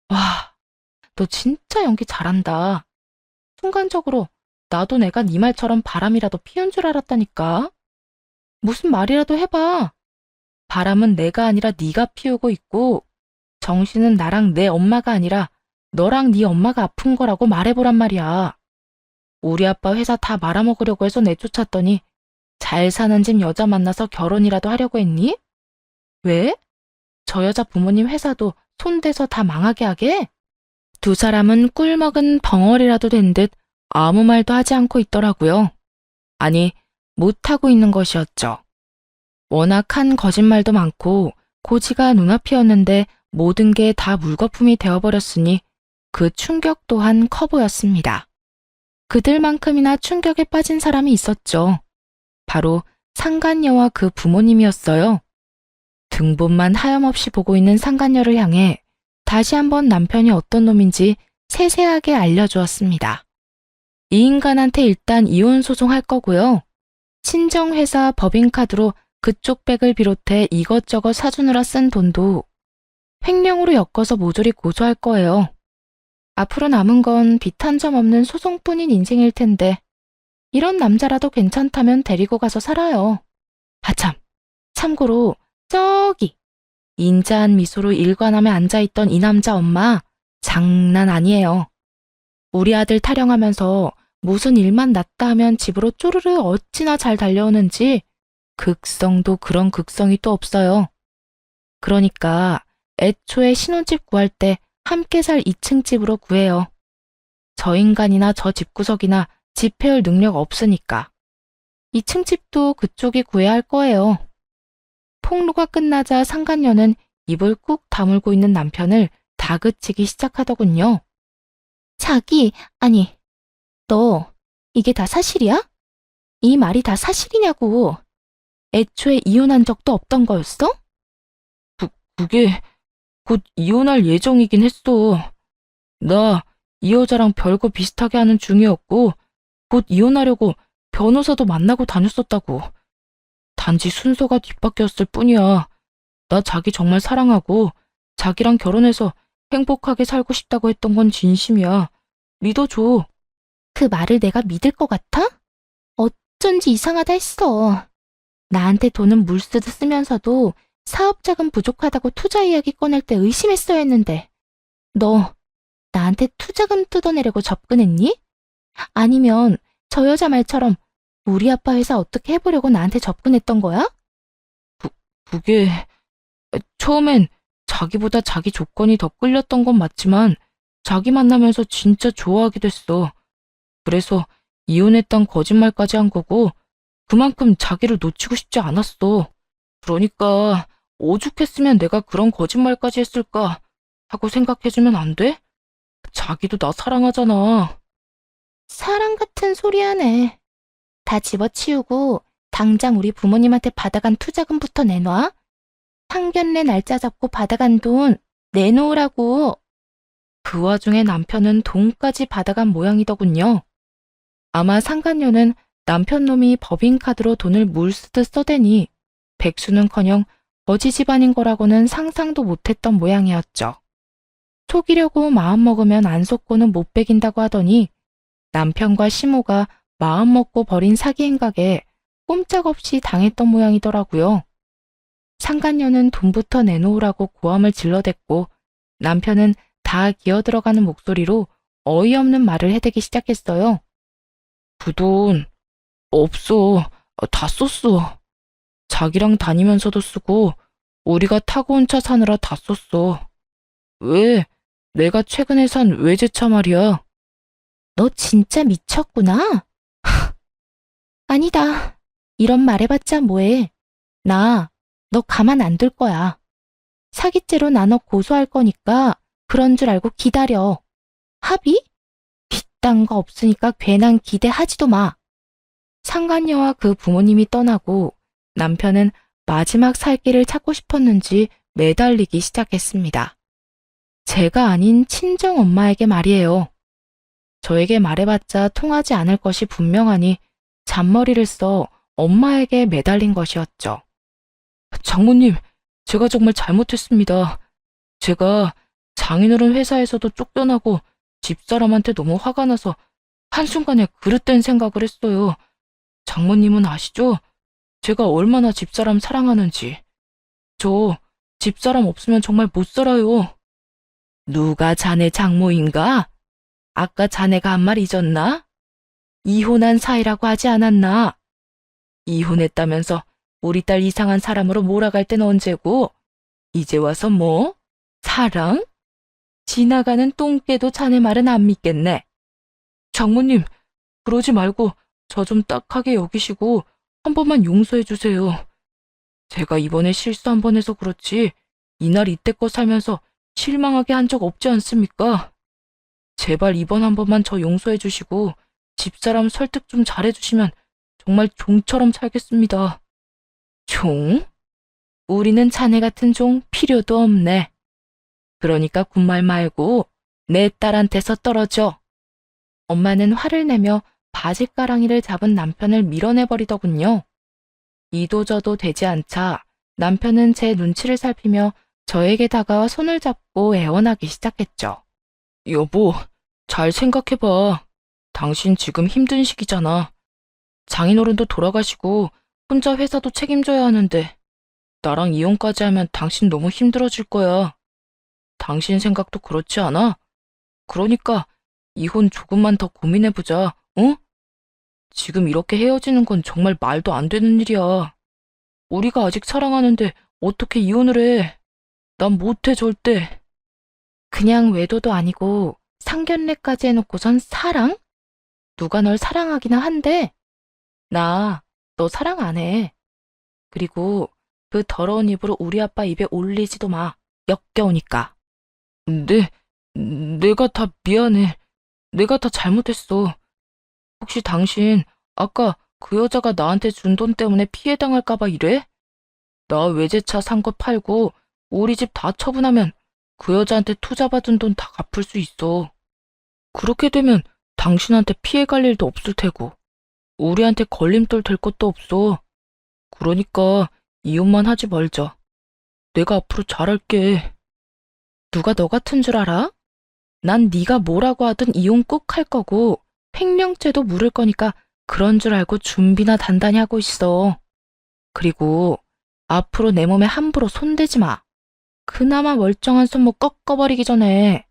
와, 너 진짜 연기 잘한다. 순간적으로 나도 내가 네 말처럼 바람이라도 피운 줄 알았다니까. 무슨 말이라도 해봐. 바람은 내가 아니라 네가 피우고 있고 정신은 나랑 내 엄마가 아니라 너랑 네 엄마가 아픈 거라고 말해보란 말이야. 우리 아빠 회사 다 말아먹으려고 해서 내쫓았더니 잘 사는 집 여자 만나서 결혼이라도 하려고 했니? 왜? 저 여자 부모님 회사도 손대서 다 망하게 하게? 두 사람은 꿀먹은 벙어리라도 된 듯 아무 말도 하지 않고 있더라고요. 아니, 못하고 있는 것이었죠. 워낙 한 거짓말도 많고 고지가 눈앞이었는데 모든 게 다 물거품이 되어버렸으니 그 충격 또한 커 보였습니다. 그들만큼이나 충격에 빠진 사람이 있었죠. 바로 상간녀와 그 부모님이었어요. 등본만 하염없이 보고 있는 상간녀를 향해 다시 한번 남편이 어떤 놈인지 세세하게 알려주었습니다. 이 인간한테 일단 이혼 소송할 거고요. 친정회사 법인카드로 그쪽 백을 비롯해 이것저것 사주느라 쓴 돈도 횡령으로 엮어서 모조리 고소할 거예요. 앞으로 남은 건 빚 한 점 없는 소송뿐인 인생일 텐데 이런 남자라도 괜찮다면 데리고 가서 살아요. 아참, 참고로 저기 인자한 미소로 일관함에 앉아있던 이 남자 엄마 장난 아니에요. 우리 아들 타령하면서 무슨 일만 났다 하면 집으로 쪼르르 어찌나 잘 달려오는지 극성도 그런 극성이 또 없어요. 그러니까 애초에 신혼집 구할 때 함께 살 2층 집으로 구해요. 저 인간이나 저 집구석이나 집해올 능력 없으니까. 2층 집도 그쪽이 구해야 할 거예요. 폭로가 끝나자 상간녀는 입을 꾹 다물고 있는 남편을 다그치기 시작하더군요. 아니, 너 이게 다 사실이야? 이 말이 다 사실이냐고. 애초에 이혼한 적도 없던 거였어? 그게 곧 이혼할 예정이긴 했어. 나 이 여자랑 별거 비슷하게 하는 중이었고 곧 이혼하려고 변호사도 만나고 다녔었다고. 단지 순서가 뒤바뀌었을 뿐이야. 나 자기 정말 사랑하고 자기랑 결혼해서 행복하게 살고 싶다고 했던 건 진심이야. 믿어줘. 그 말을 내가 믿을 것 같아? 어쩐지 이상하다 했어. 나한테 돈은 물 쓰듯 쓰면서도 사업 자금 부족하다고 투자 이야기 꺼낼 때 의심했어야 했는데 너 나한테 투자금 뜯어내려고 접근했니? 아니면 저 여자 말처럼 우리 아빠 회사 어떻게 해보려고 나한테 접근했던 거야? 그게 처음엔 자기보다 자기 조건이 더 끌렸던 건 맞지만 자기 만나면서 진짜 좋아하게 됐어. 그래서 이혼했던 거짓말까지 한 거고 그만큼 자기를 놓치고 싶지 않았어. 그러니까 오죽했으면 내가 그런 거짓말까지 했을까 하고 생각해주면 안 돼? 자기도 나 사랑하잖아. 사랑 같은 소리 하네. 다 집어치우고 당장 우리 부모님한테 받아간 투자금부터 내놔. 상견례 날짜 잡고 받아간 돈 내놓으라고. 그 와중에 남편은 돈까지 받아간 모양이더군요. 아마 상간녀는 남편 놈이 법인카드로 돈을 물쓰듯 써대니 백수는커녕 거지 집안인 거라고는 상상도 못했던 모양이었죠. 속이려고 마음먹으면 안 속고는 못 베긴다고 하더니 남편과 시모가 마음먹고 벌인 사기 행각에 꼼짝없이 당했던 모양이더라고요. 상간녀는 돈부터 내놓으라고 고함을 질러댔고 남편은 다 기어들어가는 목소리로 어이없는 말을 해대기 시작했어요. 그 돈 없어. 다 썼어. 자기랑 다니면서도 쓰고 우리가 타고 온 차 사느라 다 썼어. 왜? 내가 최근에 산 외제차 말이야. 너 진짜 미쳤구나. 아니다. 이런 말 해봤자 뭐해. 너 가만 안 둘 거야. 사기죄로 나 너 고소할 거니까 그런 줄 알고 기다려. 합의? 딴 거 없으니까 괜한 기대하지도 마. 상간녀와 그 부모님이 떠나고 남편은 마지막 살 길을 찾고 싶었는지 매달리기 시작했습니다. 제가 아닌 친정 엄마에게 말이에요. 저에게 말해봤자 통하지 않을 것이 분명하니 잔머리를 써 엄마에게 매달린 것이었죠. 장모님, 제가 정말 잘못했습니다. 제가 장인어른 회사에서도 쫓겨나고 집사람한테 너무 화가 나서 한순간에 그릇된 생각을 했어요. 장모님은 아시죠? 제가 얼마나 집사람 사랑하는지. 저 집사람 없으면 정말 못 살아요. 누가 자네 장모인가? 아까 자네가 한 말 잊었나? 이혼한 사이라고 하지 않았나? 이혼했다면서 우리 딸 이상한 사람으로 몰아갈 땐 언제고? 이제 와서 뭐? 사랑? 지나가는 똥개도 자네 말은 안 믿겠네. 장모님, 그러지 말고 저 좀 딱하게 여기시고 한 번만 용서해 주세요. 제가 이번에 실수 한 번 해서 그렇지 이날 이때껏 살면서 실망하게 한 적 없지 않습니까? 제발 이번 한 번만 저 용서해 주시고 집사람 설득 좀 잘해 주시면 정말 종처럼 살겠습니다. 종? 우리는 자네 같은 종 필요도 없네. 그러니까 군말 말고 내 딸한테서 떨어져. 엄마는 화를 내며 바지가랑이를 잡은 남편을 밀어내버리더군요. 이도저도 되지 않자 남편은 제 눈치를 살피며 저에게 다가와 손을 잡고 애원하기 시작했죠. 여보, 잘 생각해봐. 당신 지금 힘든 시기잖아. 장인어른도 돌아가시고 혼자 회사도 책임져야 하는데 나랑 이혼까지 하면 당신 너무 힘들어질 거야. 당신 생각도 그렇지 않아? 그러니까 이혼 조금만 더 고민해보자, 응? 지금 이렇게 헤어지는 건 정말 말도 안 되는 일이야. 우리가 아직 사랑하는데 어떻게 이혼을 해? 난 못해, 절대. 그냥 외도도 아니고 상견례까지 해놓고선 사랑? 누가 널 사랑하기나 한대. 나 너 사랑 안 해. 그리고 그 더러운 입으로 우리 아빠 입에 올리지도 마. 역겨우니까. 내가 다 미안해. 내가 다 잘못했어. 혹시 당신 아까 그 여자가 나한테 준 돈 때문에 피해당할까 봐 이래? 나 외제차 산 거 팔고 우리 집 다 처분하면 그 여자한테 투자받은 돈 다 갚을 수 있어. 그렇게 되면 당신한테 피해갈 일도 없을 테고 우리한테 걸림돌 될 것도 없어. 그러니까 이혼만 하지 말자. 내가 앞으로 잘할게. 누가 너 같은 줄 알아? 난 네가 뭐라고 하든 이혼 꼭 할 거고 횡령죄도 물을 거니까 그런 줄 알고 준비나 단단히 하고 있어. 그리고 앞으로 내 몸에 함부로 손대지 마. 그나마 멀쩡한 손목 꺾어버리기 전에.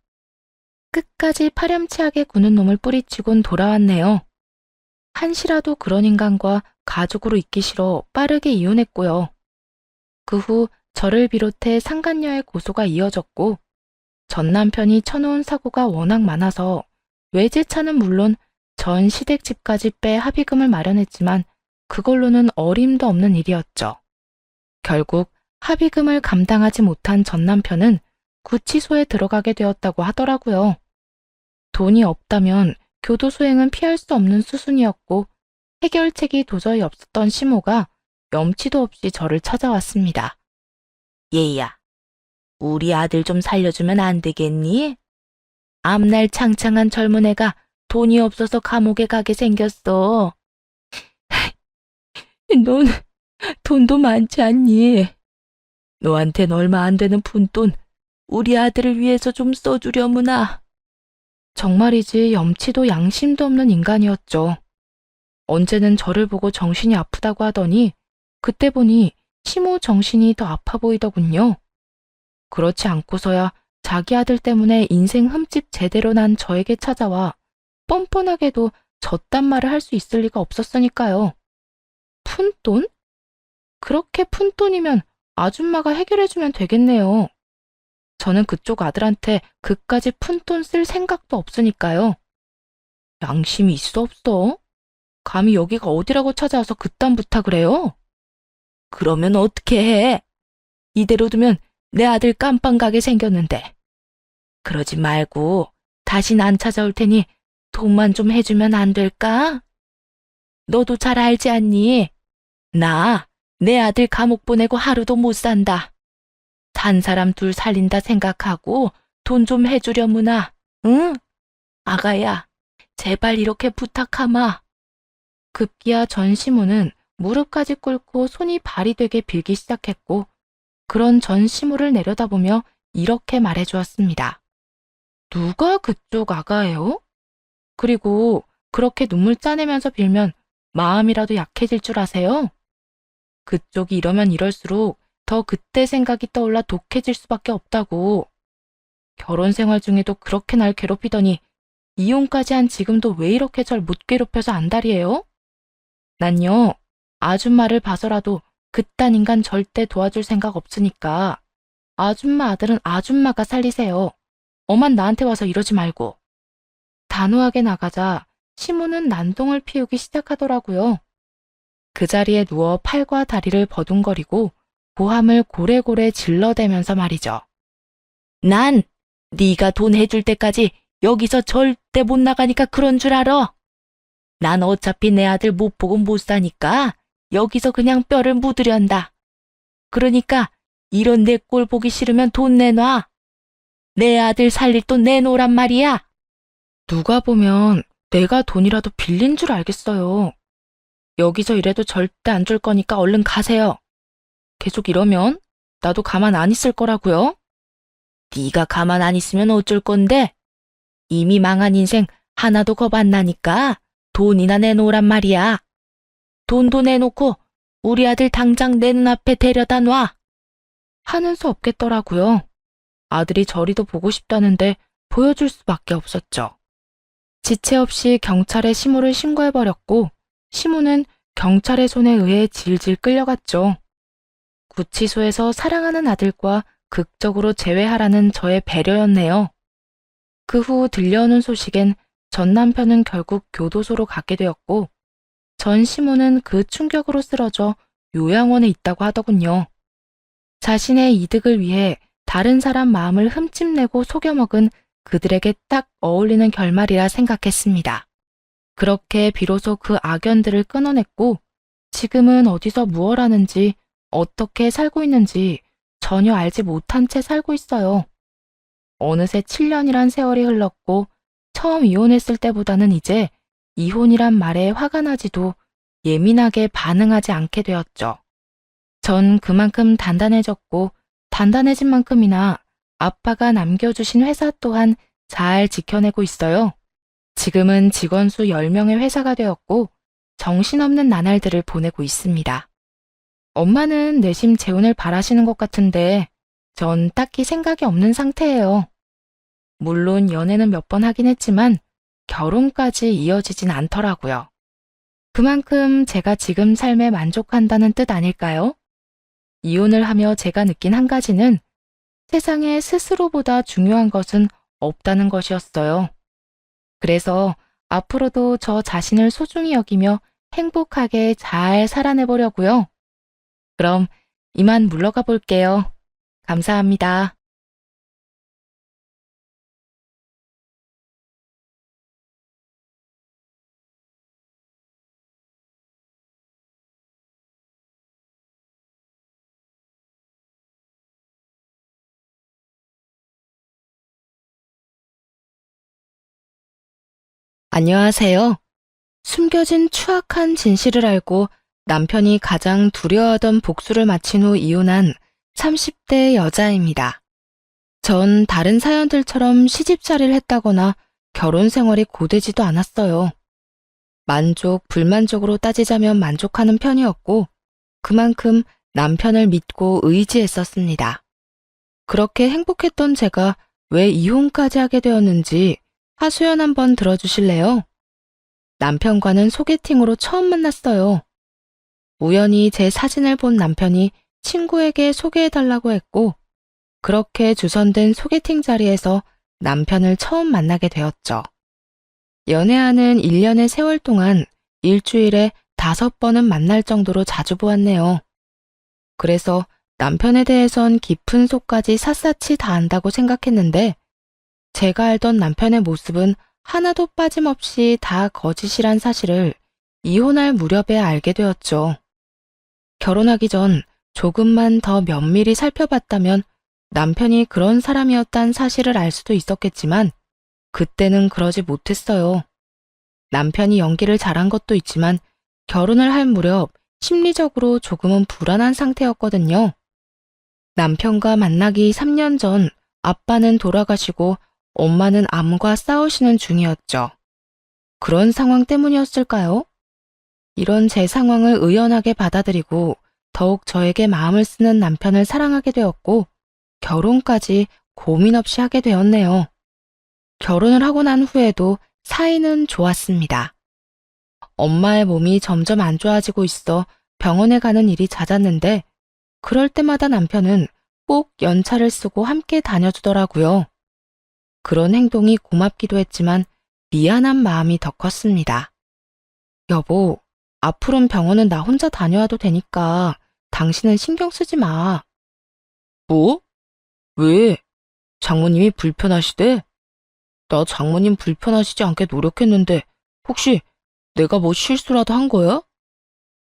끝까지 파렴치하게 구는 놈을 뿌리치곤 돌아왔네요. 한시라도 그런 인간과 가족으로 있기 싫어 빠르게 이혼했고요. 그 후 저를 비롯해 상간녀의 고소가 이어졌고 전 남편이 쳐놓은 사고가 워낙 많아서 외제차는 물론 전 시댁집까지 빼 합의금을 마련했지만 그걸로는 어림도 없는 일이었죠. 결국 합의금을 감당하지 못한 전 남편은 구치소에 들어가게 되었다고 하더라고요. 돈이 없다면 교도소행은 피할 수 없는 수순이었고 해결책이 도저히 없었던 시모가 염치도 없이 저를 찾아왔습니다. 얘야, 우리 아들 좀 살려주면 안 되겠니? 앞날 창창한 젊은 애가 돈이 없어서 감옥에 가게 생겼어. 넌 돈도 많지 않니? 너한텐 얼마 안 되는 푼돈 우리 아들을 위해서 좀 써주려무나. 정말이지 염치도 양심도 없는 인간이었죠. 언제는 저를 보고 정신이 아프다고 하더니 그때 보니 시모 정신이 더 아파 보이더군요. 그렇지 않고서야 자기 아들 때문에 인생 흠집 제대로 난 저에게 찾아와 뻔뻔하게도 저딴 말을 할 수 있을 리가 없었으니까요. 푼돈? 그렇게 푼돈이면 아줌마가 해결해주면 되겠네요. 저는 그쪽 아들한테 그까지 푼돈 쓸 생각도 없으니까요. 양심이 있어 없어? 감히 여기가 어디라고 찾아와서 그딴 부탁을 해요? 그러면 어떻게 해? 이대로 두면 내 아들 깜빵 가게 생겼는데. 그러지 말고 다신 안 찾아올 테니 돈만 좀 해주면 안 될까? 너도 잘 알지 않니? 나 내 아들 감옥 보내고 하루도 못 산다. 단 사람 둘 살린다 생각하고 돈 좀 해주려무나, 응? 아가야, 제발 이렇게 부탁하마. 급기야 전 시모는 무릎까지 꿇고 손이 발이 되게 빌기 시작했고 그런 전 시모를 내려다보며 이렇게 말해주었습니다. 누가 그쪽 아가예요? 그리고 그렇게 눈물 짜내면서 빌면 마음이라도 약해질 줄 아세요? 그쪽이 이러면 이럴수록 더 그때 생각이 떠올라 독해질 수밖에 없다고. 결혼 생활 중에도 그렇게 날 괴롭히더니 이혼까지 한 지금도 왜 이렇게 절 못 괴롭혀서 안달이에요? 난요, 아줌마를 봐서라도 그딴 인간 절대 도와줄 생각 없으니까 아줌마 아들은 아줌마가 살리세요. 엄만 나한테 와서 이러지 말고. 단호하게 나가자 시모는 난동을 피우기 시작하더라고요. 그 자리에 누워 팔과 다리를 버둥거리고 고함을 고래고래 질러대면서 말이죠. 난 네가 돈 해줄 때까지 여기서 절대 못 나가니까 그런 줄 알아. 난 어차피 내 아들 못 보고 못 사니까 여기서 그냥 뼈를 묻으련다. 그러니까 이런 내 꼴 보기 싫으면 돈 내놔. 내 아들 살릴 돈 내놓으란 말이야. 누가 보면 내가 돈이라도 빌린 줄 알겠어요. 여기서 이래도 절대 안 줄 거니까 얼른 가세요. 계속 이러면 나도 가만 안 있을 거라고요. 네가 가만 안 있으면 어쩔 건데? 이미 망한 인생 하나도 겁 안 나니까 돈이나 내놓으란 말이야. 돈도 내놓고 우리 아들 당장 내 눈앞에 데려다 놔. 하는 수 없겠더라고요. 아들이 저리도 보고 싶다는데 보여줄 수밖에 없었죠. 지체 없이 경찰에 시모를 신고해버렸고 시모는 경찰의 손에 의해 질질 끌려갔죠. 구치소에서 사랑하는 아들과 극적으로 재회하라는 저의 배려였네요. 그 후 들려오는 소식엔 전 남편은 결국 교도소로 가게 되었고 전 시모는 그 충격으로 쓰러져 요양원에 있다고 하더군요. 자신의 이득을 위해 다른 사람 마음을 흠집내고 속여먹은 그들에게 딱 어울리는 결말이라 생각했습니다. 그렇게 비로소 그 악연들을 끊어냈고 지금은 어디서 무얼 하는지 어떻게 살고 있는지 전혀 알지 못한 채 살고 있어요. 어느새 7년이란 세월이 흘렀고 처음 이혼했을 때보다는 이제 이혼이란 말에 화가 나지도 예민하게 반응하지 않게 되었죠. 전 그만큼 단단해졌고 단단해진 만큼이나 아빠가 남겨주신 회사 또한 잘 지켜내고 있어요. 지금은 직원 수 10명의 회사가 되었고 정신없는 나날들을 보내고 있습니다. 엄마는 내심 재혼을 바라시는 것 같은데 전 딱히 생각이 없는 상태예요. 물론 연애는 몇 번 하긴 했지만 결혼까지 이어지진 않더라고요. 그만큼 제가 지금 삶에 만족한다는 뜻 아닐까요? 이혼을 하며 제가 느낀 한 가지는 세상에 스스로보다 중요한 것은 없다는 것이었어요. 그래서 앞으로도 저 자신을 소중히 여기며 행복하게 잘 살아내보려고요. 그럼 이만 물러가 볼게요. 감사합니다. 안녕하세요. 숨겨진 추악한 진실을 알고 남편이 가장 두려워하던 복수를 마친 후 이혼한 30대 여자입니다. 전 다른 사연들처럼 시집살이를 했다거나 결혼 생활이 고되지도 않았어요. 만족, 불만족으로 따지자면 만족하는 편이었고 그만큼 남편을 믿고 의지했었습니다. 그렇게 행복했던 제가 왜 이혼까지 하게 되었는지 하소연 한번 들어주실래요? 남편과는 소개팅으로 처음 만났어요. 우연히 제 사진을 본 남편이 친구에게 소개해달라고 했고 그렇게 주선된 소개팅 자리에서 남편을 처음 만나게 되었죠. 연애하는 1년의 세월 동안 일주일에 5번은 만날 정도로 자주 보았네요. 그래서 남편에 대해선 깊은 속까지 샅샅이 다 안다고 생각했는데 제가 알던 남편의 모습은 하나도 빠짐없이 다 거짓이란 사실을 이혼할 무렵에 알게 되었죠. 결혼하기 전 조금만 더 면밀히 살펴봤다면 남편이 그런 사람이었단 사실을 알 수도 있었겠지만 그때는 그러지 못했어요. 남편이 연기를 잘한 것도 있지만 결혼을 할 무렵 심리적으로 조금은 불안한 상태였거든요. 남편과 만나기 3년 전 아빠는 돌아가시고 엄마는 암과 싸우시는 중이었죠. 그런 상황 때문이었을까요? 이런 제 상황을 의연하게 받아들이고 더욱 저에게 마음을 쓰는 남편을 사랑하게 되었고 결혼까지 고민 없이 하게 되었네요. 결혼을 하고 난 후에도 사이는 좋았습니다. 엄마의 몸이 점점 안 좋아지고 있어 병원에 가는 일이 잦았는데 그럴 때마다 남편은 꼭 연차를 쓰고 함께 다녀주더라고요. 그런 행동이 고맙기도 했지만 미안한 마음이 더 컸습니다. 여보, 앞으로는 병원은 나 혼자 다녀와도 되니까 당신은 신경 쓰지 마. 뭐? 왜? 장모님이 불편하시대? 나 장모님 불편하시지 않게 노력했는데 혹시 내가 뭐 실수라도 한 거야?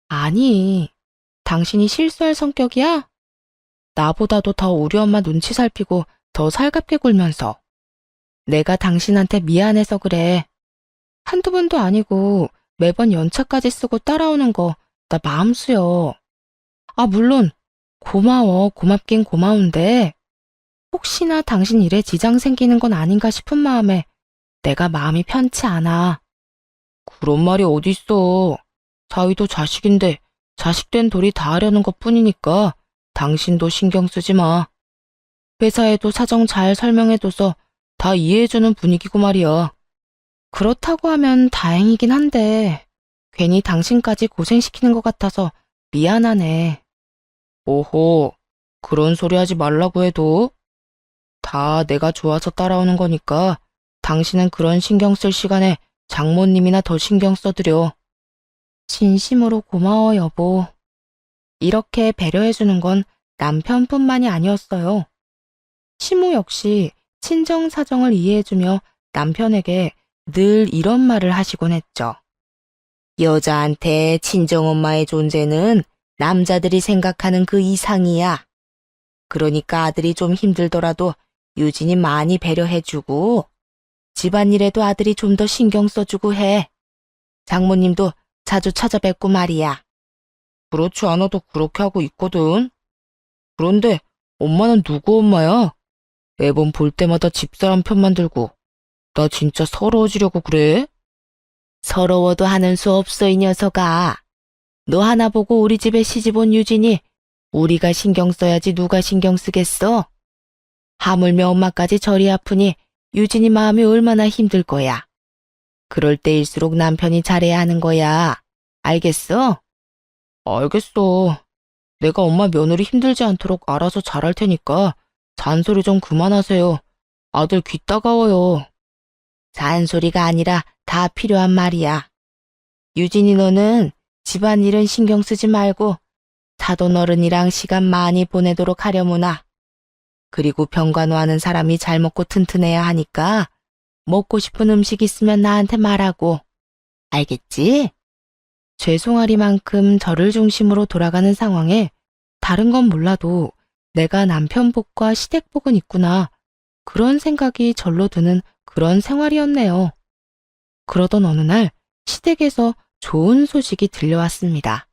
아니, 당신이 실수할 성격이야? 나보다도 더 우리 엄마 눈치 살피고 더 살갑게 굴면서. 내가 당신한테 미안해서 그래. 한두 번도 아니고 매번 연차까지 쓰고 따라오는 거 나 마음 쓰여. 아, 물론 고마워. 고맙긴 고마운데 혹시나 당신 일에 지장 생기는 건 아닌가 싶은 마음에 내가 마음이 편치 않아. 그런 말이 어딨어. 사위도 자식인데 자식된 돌이 다 하려는 것뿐이니까 당신도 신경 쓰지 마. 회사에도 사정 잘 설명해둬서 다 이해해주는 분위기고 말이야. 그렇다고 하면 다행이긴 한데 괜히 당신까지 고생시키는 것 같아서 미안하네. 오호, 그런 소리 하지 말라고 해도 다 내가 좋아서 따라오는 거니까 당신은 그런 신경 쓸 시간에 장모님이나 더 신경 써드려. 진심으로 고마워, 여보. 이렇게 배려해주는 건 남편뿐만이 아니었어요. 시모 역시 친정 사정을 이해해주며 남편에게 늘 이런 말을 하시곤 했죠. 여자한테 친정엄마의 존재는 남자들이 생각하는 그 이상이야. 그러니까 아들이 좀 힘들더라도 유진이 많이 배려해주고 집안일에도 아들이 좀 더 신경 써주고 해. 장모님도 자주 찾아뵙고 말이야. 그렇지 않아도 그렇게 하고 있거든. 그런데 엄마는 누구 엄마야? 매번 볼 때마다 집사람 편만 들고. 나 진짜 서러워지려고 그래? 서러워도 하는 수 없어, 이 녀석아. 너 하나 보고 우리 집에 시집 온 유진이 우리가 신경 써야지 누가 신경 쓰겠어? 하물며 엄마까지 저리 아프니 유진이 마음이 얼마나 힘들 거야. 그럴 때일수록 남편이 잘해야 하는 거야. 알겠어? 알겠어. 내가 엄마 며느리 힘들지 않도록 알아서 잘할 테니까 잔소리 좀 그만하세요. 아들 귀 따가워요. 잔소리가 아니라 다 필요한 말이야. 유진이 너는 집안일은 신경 쓰지 말고 사돈 어른이랑 시간 많이 보내도록 하려무나. 그리고 병간호하는 사람이 잘 먹고 튼튼해야 하니까 먹고 싶은 음식 있으면 나한테 말하고. 알겠지? 죄송하리만큼 저를 중심으로 돌아가는 상황에 다른 건 몰라도 내가 남편 복과 시댁 복은 있구나. 그런 생각이 절로 드는 그런 생활이었네요. 그러던 어느 날 시댁에서 좋은 소식이 들려왔습니다.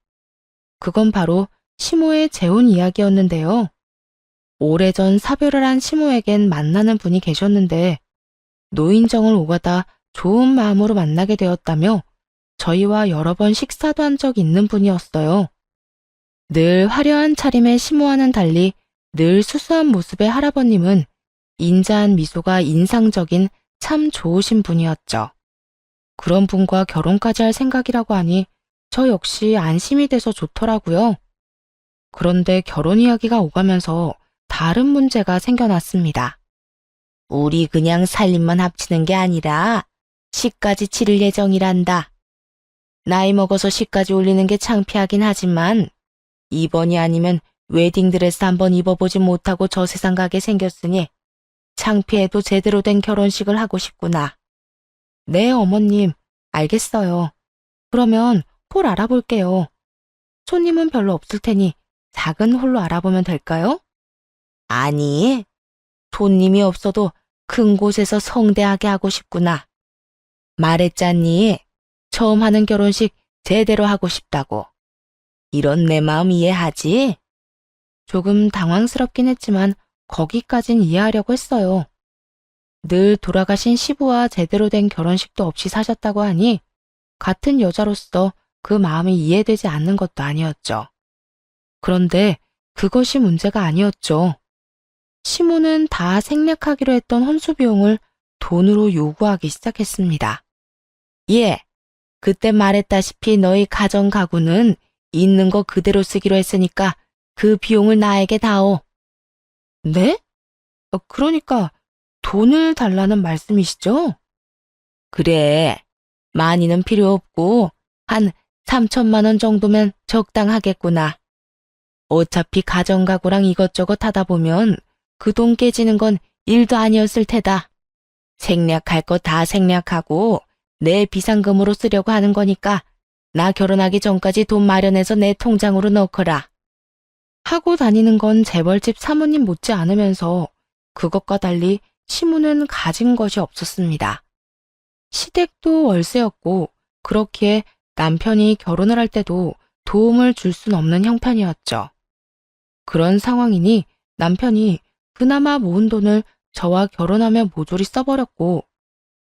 그건 바로 시모의 재혼 이야기였는데요. 오래전 사별을 한 시모에겐 만나는 분이 계셨는데 노인정을 오가다 좋은 마음으로 만나게 되었다며 저희와 여러 번 식사도 한 적 있는 분이었어요. 늘 화려한 차림의 시모와는 달리 늘 수수한 모습의 할아버님은 인자한 미소가 인상적인 참 좋으신 분이었죠. 그런 분과 결혼까지 할 생각이라고 하니 저 역시 안심이 돼서 좋더라고요. 그런데 결혼 이야기가 오가면서 다른 문제가 생겨났습니다. 우리 그냥 살림만 합치는 게 아니라 시까지 치를 예정이란다. 나이 먹어서 시까지 올리는 게 창피하긴 하지만 이번이 아니면 웨딩드레스 한번 입어보지 못하고 저 세상 가게 생겼으니 창피해도 제대로 된 결혼식을 하고 싶구나. 네, 어머님, 알겠어요. 그러면 홀 알아볼게요. 손님은 별로 없을 테니 작은 홀로 알아보면 될까요? 아니, 손님이 없어도 큰 곳에서 성대하게 하고 싶구나. 말했잖니, 처음 하는 결혼식 제대로 하고 싶다고. 이런 내 마음 이해하지? 조금 당황스럽긴 했지만 거기까진 이해하려고 했어요. 늘 돌아가신 시부와 제대로 된 결혼식도 없이 사셨다고 하니 같은 여자로서 그 마음이 이해되지 않는 것도 아니었죠. 그런데 그것이 문제가 아니었죠. 시모는 다 생략하기로 했던 혼수 비용을 돈으로 요구하기 시작했습니다. 예, 그때 말했다시피 너희 가정 가구는 있는 거 그대로 쓰기로 했으니까 그 비용을 나에게 다오. 네? 그러니까 돈을 달라는 말씀이시죠? 그래, 많이는 필요 없고 한 3천만 원 정도면 적당하겠구나. 어차피 가정 가구랑 이것저것 하다 보면 그 돈 깨지는 건 일도 아니었을 테다. 생략할 거 다 생략하고 내 비상금으로 쓰려고 하는 거니까 나 결혼하기 전까지 돈 마련해서 내 통장으로 넣거라. 하고 다니는 건 재벌집 사모님 못지 않으면서 그것과 달리 시무는 가진 것이 없었습니다. 시댁도 월세였고 그렇기에 남편이 결혼을 할 때도 도움을 줄 순 없는 형편이었죠. 그런 상황이니 남편이 그나마 모은 돈을 저와 결혼하며 모조리 써버렸고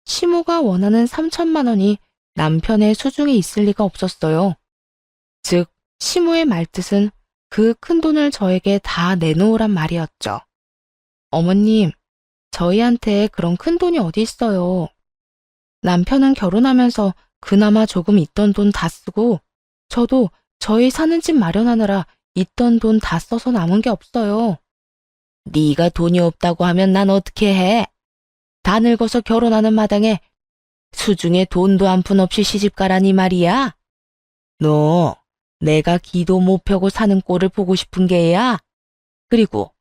시모가 원하는 3천만 원이 남편의 수중에 있을 리가 없었어요. 즉 시모의 말뜻은 그 큰 돈을 저에게 다 내놓으란 말이었죠. 어머님, 저희한테 그런 큰 돈이 어디 있어요. 남편은 결혼하면서 그나마 조금 있던 돈 다 쓰고 저도 저희 사는 집 마련하느라 있던 돈 다 써서 남은 게 없어요. 네가 돈이 없다고 하면 난 어떻게 해? 다 늙어서 결혼하는 마당에 수중에 돈도 한 푼 없이 시집가라니 말이야? 너 내가 기도 못 펴고 사는 꼴을 보고 싶은 게야? 그리고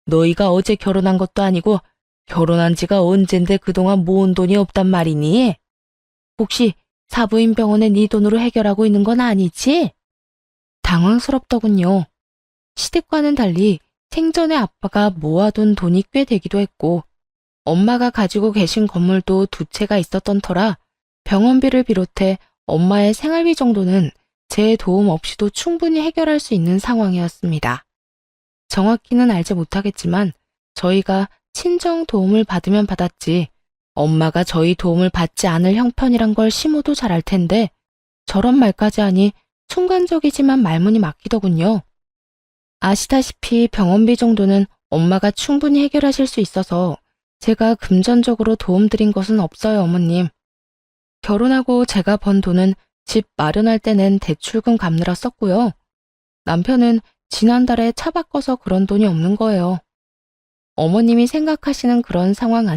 너희가 어제 결혼한 것도 아니고 결혼한 지가 언젠데 그동안 모은 돈이 없단 말이니? 혹시 사부인 병원에 네 돈으로 해결하고 있는 건 아니지? 당황스럽더군요. 시댁과는 달리 생전에 아빠가 모아둔 돈이 꽤 되기도 했고 엄마가 가지고 계신 건물도 두 채가 있었던 터라 병원비를 비롯해 엄마의 생활비 정도는 제 도움 없이도 충분히 해결할 수 있는 상황이었습니다. 정확히는 알지 못하겠지만 저희가 친정 도움을 받으면 받았지 엄마가 저희 도움을 받지 않을 형편이란 걸 시모도 잘 알 텐데 저런 말까지 하니 순간적이지만 말문이 막히더군요. 아시다시피 병원비 정도는 엄마가 충분히 해결하실 수 있어서 제가 금전적으로 도움드린 것은 없어요, 어머님. 결혼하고 제가 번 돈은 집 마련할 때 낸 대출금 갚느라 썼고요. 남편은 지난달에 차 바꿔서 그런 돈이 없는 거예요. 어머님이 생각하시는 그런 상황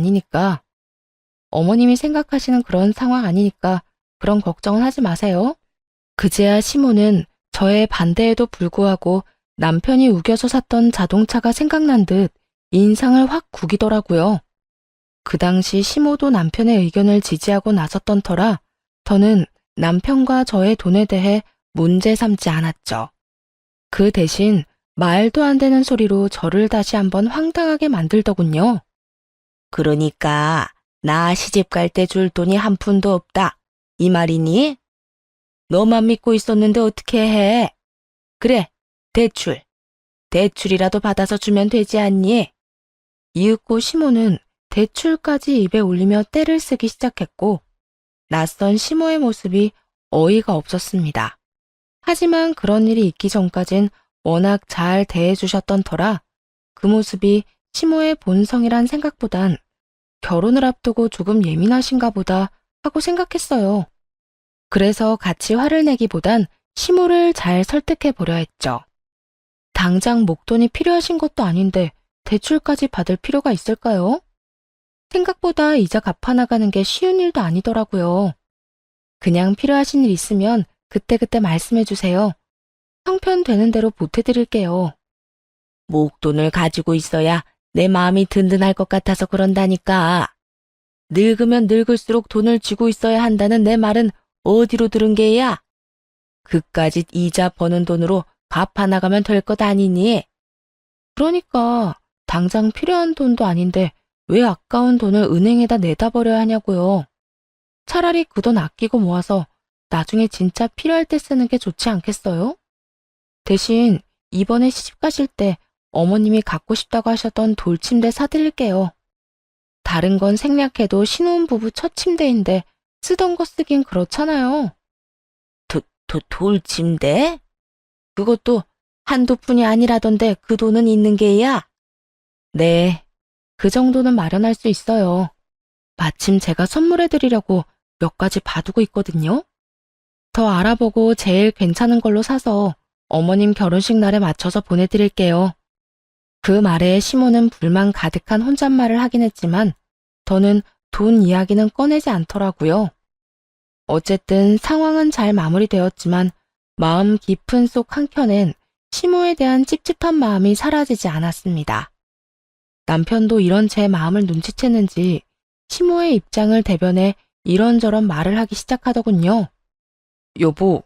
아니니까 그런 걱정은 하지 마세요. 그제야 시모는 저의 반대에도 불구하고 남편이 우겨서 샀던 자동차가 생각난 듯 인상을 확 구기더라고요. 그 당시 시모도 남편의 의견을 지지하고 나섰던 터라 저는 남편과 저의 돈에 대해 문제 삼지 않았죠. 그 대신 말도 안 되는 소리로 저를 다시 한번 황당하게 만들더군요. 그러니까 나 시집 갈 때 줄 돈이 한 푼도 없다. 이 말이니? 너만 믿고 있었는데 어떻게 해? 그래, 대출이라도 받아서 주면 되지 않니? 이윽고 시모는 대출까지 입에 올리며 떼를 쓰기 시작했고 낯선 시모의 모습이 어이가 없었습니다. 하지만 그런 일이 있기 전까진 워낙 잘 대해주셨던 터라 그 모습이 시모의 본성이란 생각보단 결혼을 앞두고 조금 예민하신가 보다 하고 생각했어요. 그래서 같이 화를 내기보단 시모를 잘 설득해 보려 했죠. 당장 목돈이 필요하신 것도 아닌데 대출까지 받을 필요가 있을까요? 생각보다 이자 갚아나가는 게 쉬운 일도 아니더라고요. 그냥 필요하신 일 있으면 그때그때 말씀해 주세요. 형편되는 대로 보태드릴게요. 목돈을 가지고 있어야 내 마음이 든든할 것 같아서 그런다니까. 늙으면 늙을수록 돈을 쥐고 있어야 한다는 내 말은 어디로 들은 게야? 그까짓 이자 버는 돈으로 갚아나가면 될 것 아니니? 그러니까 당장 필요한 돈도 아닌데 왜 아까운 돈을 은행에다 내다 버려야 하냐고요. 차라리 그 돈 아끼고 모아서 나중에 진짜 필요할 때 쓰는 게 좋지 않겠어요? 대신 이번에 시집 가실 때 어머님이 갖고 싶다고 하셨던 돌침대 사드릴게요. 다른 건 생략해도 신혼부부 첫 침대인데 쓰던 거 쓰긴 그렇잖아요. 돌침대? 그것도 한두 푼이 아니라던데 그 돈은 있는 게야? 네, 그 정도는 마련할 수 있어요. 마침 제가 선물해드리려고 몇 가지 봐두고 있거든요. 더 알아보고 제일 괜찮은 걸로 사서 어머님 결혼식 날에 맞춰서 보내드릴게요. 그 말에 시모는 불만 가득한 혼잣말을 하긴 했지만 더는 돈 이야기는 꺼내지 않더라고요. 어쨌든 상황은 잘 마무리되었지만 마음 깊은 속 한켠엔 시모에 대한 찝찝한 마음이 사라지지 않았습니다. 남편도 이런 제 마음을 눈치챘는지 시모의 입장을 대변해 이런저런 말을 하기 시작하더군요. 여보,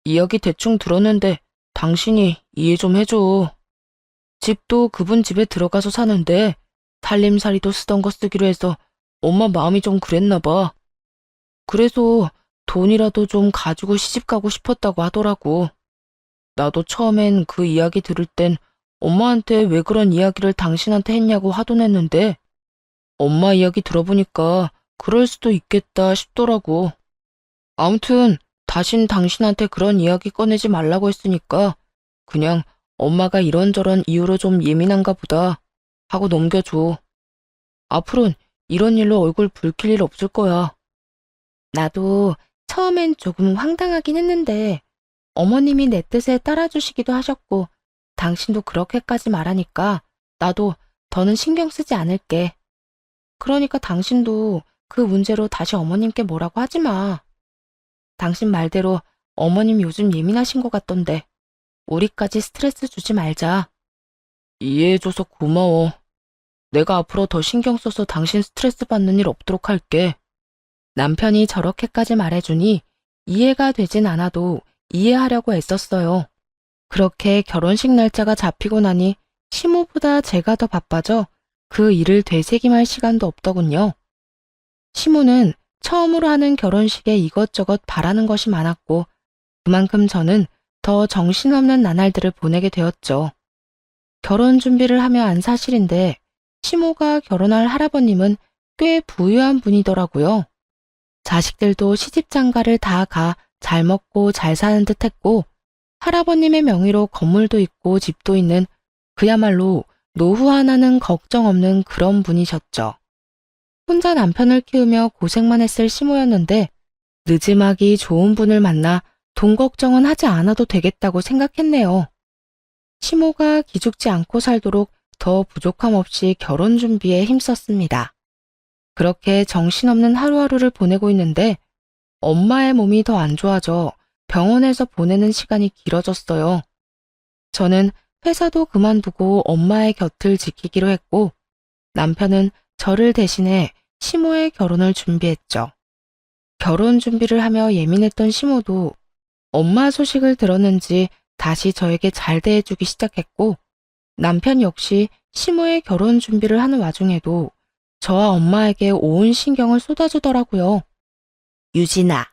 이야기 대충 들었는데 당신이 이해 좀 해줘. 집도 그분 집에 들어가서 사는데 살림살이도 쓰던 거 쓰기로 해서 엄마 마음이 좀 그랬나 봐. 그래서 돈이라도 좀 가지고 시집 가고 싶었다고 하더라고. 나도 처음엔 그 이야기 들을 땐 엄마한테 왜 그런 이야기를 당신한테 했냐고 화도 냈는데 엄마 이야기 들어보니까 그럴 수도 있겠다 싶더라고. 아무튼 다신 당신한테 그런 이야기 꺼내지 말라고 했으니까 그냥 엄마가 이런저런 이유로 좀 예민한가 보다 하고 넘겨줘. 앞으로는 이런 일로 얼굴 붉힐 일 없을 거야. 나도 처음엔 조금 황당하긴 했는데 어머님이 내 뜻에 따라주시기도 하셨고 당신도 그렇게까지 말하니까 나도 더는 신경 쓰지 않을게. 그러니까 당신도 그 문제로 다시 어머님께 뭐라고 하지 마. 당신 말대로 어머님 요즘 예민하신 것 같던데 우리까지 스트레스 주지 말자. 이해해줘서 고마워. 내가 앞으로 더 신경 써서 당신 스트레스 받는 일 없도록 할게. 남편이 저렇게까지 말해주니 이해가 되진 않아도 이해하려고 애썼어요. 그렇게 결혼식 날짜가 잡히고 나니 시모보다 제가 더 바빠져 그 일을 되새김할 시간도 없더군요. 시모는 처음으로 하는 결혼식에 이것저것 바라는 것이 많았고 그만큼 저는 더 정신없는 나날들을 보내게 되었죠. 결혼 준비를 하며 안 사실인데 시모가 결혼할 할아버님은 꽤 부유한 분이더라고요. 자식들도 시집장가를 다 가 잘 먹고 잘 사는 듯 했고 할아버님의 명의로 건물도 있고 집도 있는 그야말로 노후 하나는 걱정 없는 그런 분이셨죠. 혼자 남편을 키우며 고생만 했을 시모였는데 느지막이 좋은 분을 만나 돈 걱정은 하지 않아도 되겠다고 생각했네요. 시모가 기죽지 않고 살도록 더 부족함 없이 결혼 준비에 힘썼습니다. 그렇게 정신없는 하루하루를 보내고 있는데 엄마의 몸이 더 안 좋아져 병원에서 보내는 시간이 길어졌어요. 저는 회사도 그만두고 엄마의 곁을 지키기로 했고 남편은 저를 대신해 시모의 결혼을 준비했죠. 결혼 준비를 하며 예민했던 시모도 엄마 소식을 들었는지 다시 저에게 잘 대해주기 시작했고 남편 역시 시모의 결혼 준비를 하는 와중에도 저와 엄마에게 온 신경을 쏟아주더라고요. 유진아,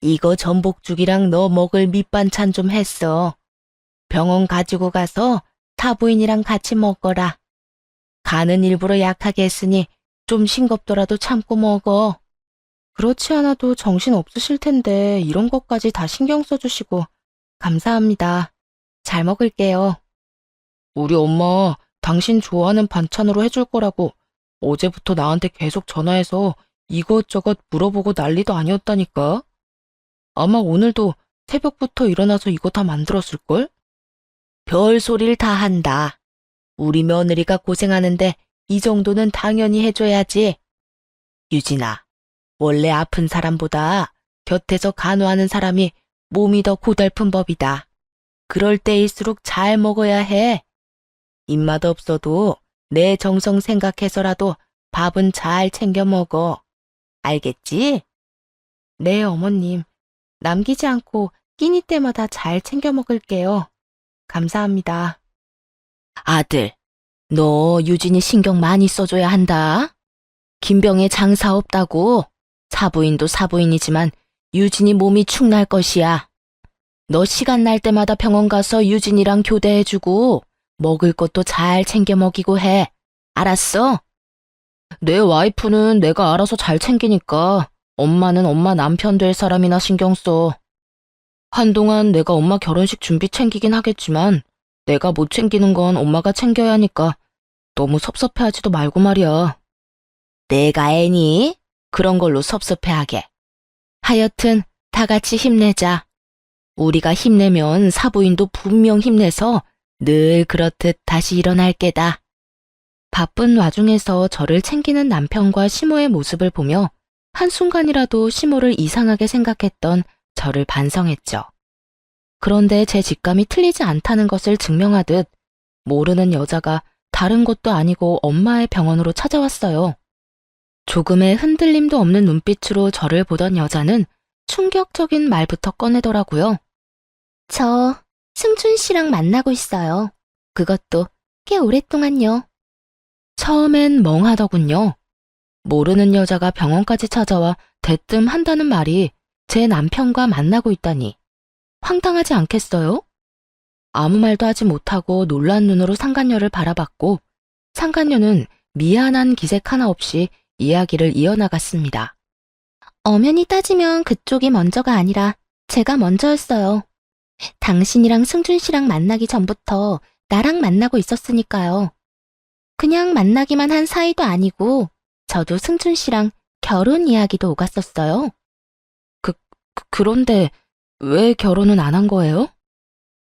이거 전복죽이랑 너 먹을 밑반찬 좀 했어. 병원 가지고 가서 타부인이랑 같이 먹거라. 간은 일부러 약하게 했으니 좀 싱겁더라도 참고 먹어. 그렇지 않아도 정신 없으실 텐데 이런 것까지 다 신경 써주시고 감사합니다. 잘 먹을게요. 우리 엄마 당신 좋아하는 반찬으로 해줄 거라고 어제부터 나한테 계속 전화해서 이것저것 물어보고 난리도 아니었다니까. 아마 오늘도 새벽부터 일어나서 이거 다 만들었을걸? 별 소리를 다 한다. 우리 며느리가 고생하는데 이 정도는 당연히 해줘야지. 유진아, 원래 아픈 사람보다 곁에서 간호하는 사람이 몸이 더 고달픈 법이다. 그럴 때일수록 잘 먹어야 해. 입맛 없어도 내 정성 생각해서라도 밥은 잘 챙겨 먹어. 알겠지? 네, 어머님. 남기지 않고 끼니 때마다 잘 챙겨 먹을게요. 감사합니다. 아들, 너 유진이 신경 많이 써줘야 한다. 김병에 장사 없다고. 사부인도 사부인이지만 유진이 몸이 축 날 것이야. 너 시간 날 때마다 병원 가서 유진이랑 교대해주고 먹을 것도 잘 챙겨 먹이고 해. 알았어? 내 와이프는 내가 알아서 잘 챙기니까 엄마는 엄마 남편 될 사람이나 신경 써. 한동안 내가 엄마 결혼식 준비 챙기긴 하겠지만 내가 못 챙기는 건 엄마가 챙겨야 하니까 너무 섭섭해하지도 말고 말이야. 내가 애니? 그런 걸로 섭섭해하게. 하여튼 다 같이 힘내자. 우리가 힘내면 사부인도 분명 힘내서 늘 그렇듯 다시 일어날 게다. 바쁜 와중에서 저를 챙기는 남편과 시모의 모습을 보며 한순간이라도 시모를 이상하게 생각했던 저를 반성했죠. 그런데 제 직감이 틀리지 않다는 것을 증명하듯 모르는 여자가 다른 곳도 아니고 엄마의 병원으로 찾아왔어요. 조금의 흔들림도 없는 눈빛으로 저를 보던 여자는 충격적인 말부터 꺼내더라고요. 저 승준 씨랑 만나고 있어요. 그것도 꽤 오랫동안요. 처음엔 멍하더군요. 모르는 여자가 병원까지 찾아와 대뜸한다는 말이 제 남편과 만나고 있다니 황당하지 않겠어요? 아무 말도 하지 못하고 놀란 눈으로 상간녀를 바라봤고 상간녀는 미안한 기색 하나 없이 이야기를 이어나갔습니다. 엄연히 따지면 그쪽이 먼저가 아니라 제가 먼저였어요. 당신이랑 승준 씨랑 만나기 전부터 나랑 만나고 있었으니까요. 그냥 만나기만 한 사이도 아니고 저도 승준 씨랑 결혼 이야기도 오갔었어요. 그런데 왜 결혼은 안 한 거예요?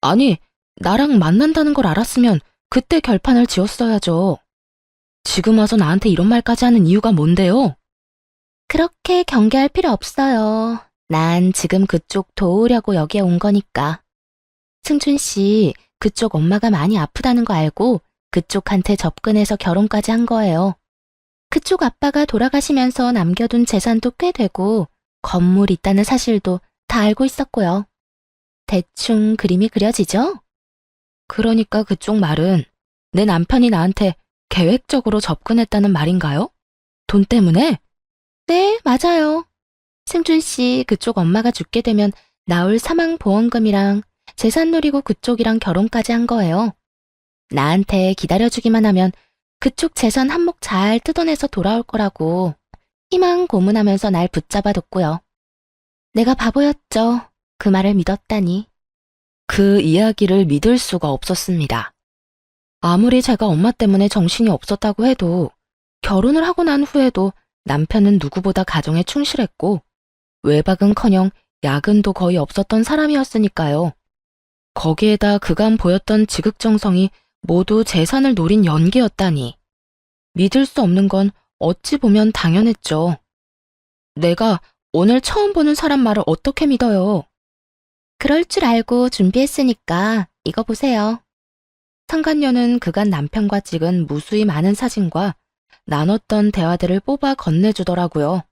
아니, 나랑 만난다는 걸 알았으면 그때 결판을 지었어야죠. 지금 와서 나한테 이런 말까지 하는 이유가 뭔데요? 그렇게 경계할 필요 없어요. 난 지금 그쪽 도우려고 여기에 온 거니까. 승준 씨, 그쪽 엄마가 많이 아프다는 거 알고 그쪽한테 접근해서 결혼까지 한 거예요. 그쪽 아빠가 돌아가시면서 남겨둔 재산도 꽤 되고 건물 있다는 사실도 다 알고 있었고요. 대충 그림이 그려지죠? 그러니까 그쪽 말은 내 남편이 나한테 계획적으로 접근했다는 말인가요? 돈 때문에? 네, 맞아요. 승준 씨 그쪽 엄마가 죽게 되면 나올 사망보험금이랑 재산 노리고 그쪽이랑 결혼까지 한 거예요. 나한테 기다려주기만 하면 그쪽 재산 한몫 잘 뜯어내서 돌아올 거라고 희망 고문하면서 날 붙잡아뒀고요. 내가 바보였죠. 그 말을 믿었다니. 그 이야기를 믿을 수가 없었습니다. 아무리 제가 엄마 때문에 정신이 없었다고 해도 결혼을 하고 난 후에도 남편은 누구보다 가정에 충실했고 외박은커녕 야근도 거의 없었던 사람이었으니까요. 거기에다 그간 보였던 지극정성이 모두 재산을 노린 연기였다니. 믿을 수 없는 건 어찌 보면 당연했죠. 내가 오늘 처음 보는 사람 말을 어떻게 믿어요? 그럴 줄 알고 준비했으니까 이거 보세요. 상간녀는 그간 남편과 찍은 무수히 많은 사진과 나눴던 대화들을 뽑아 건네주더라고요.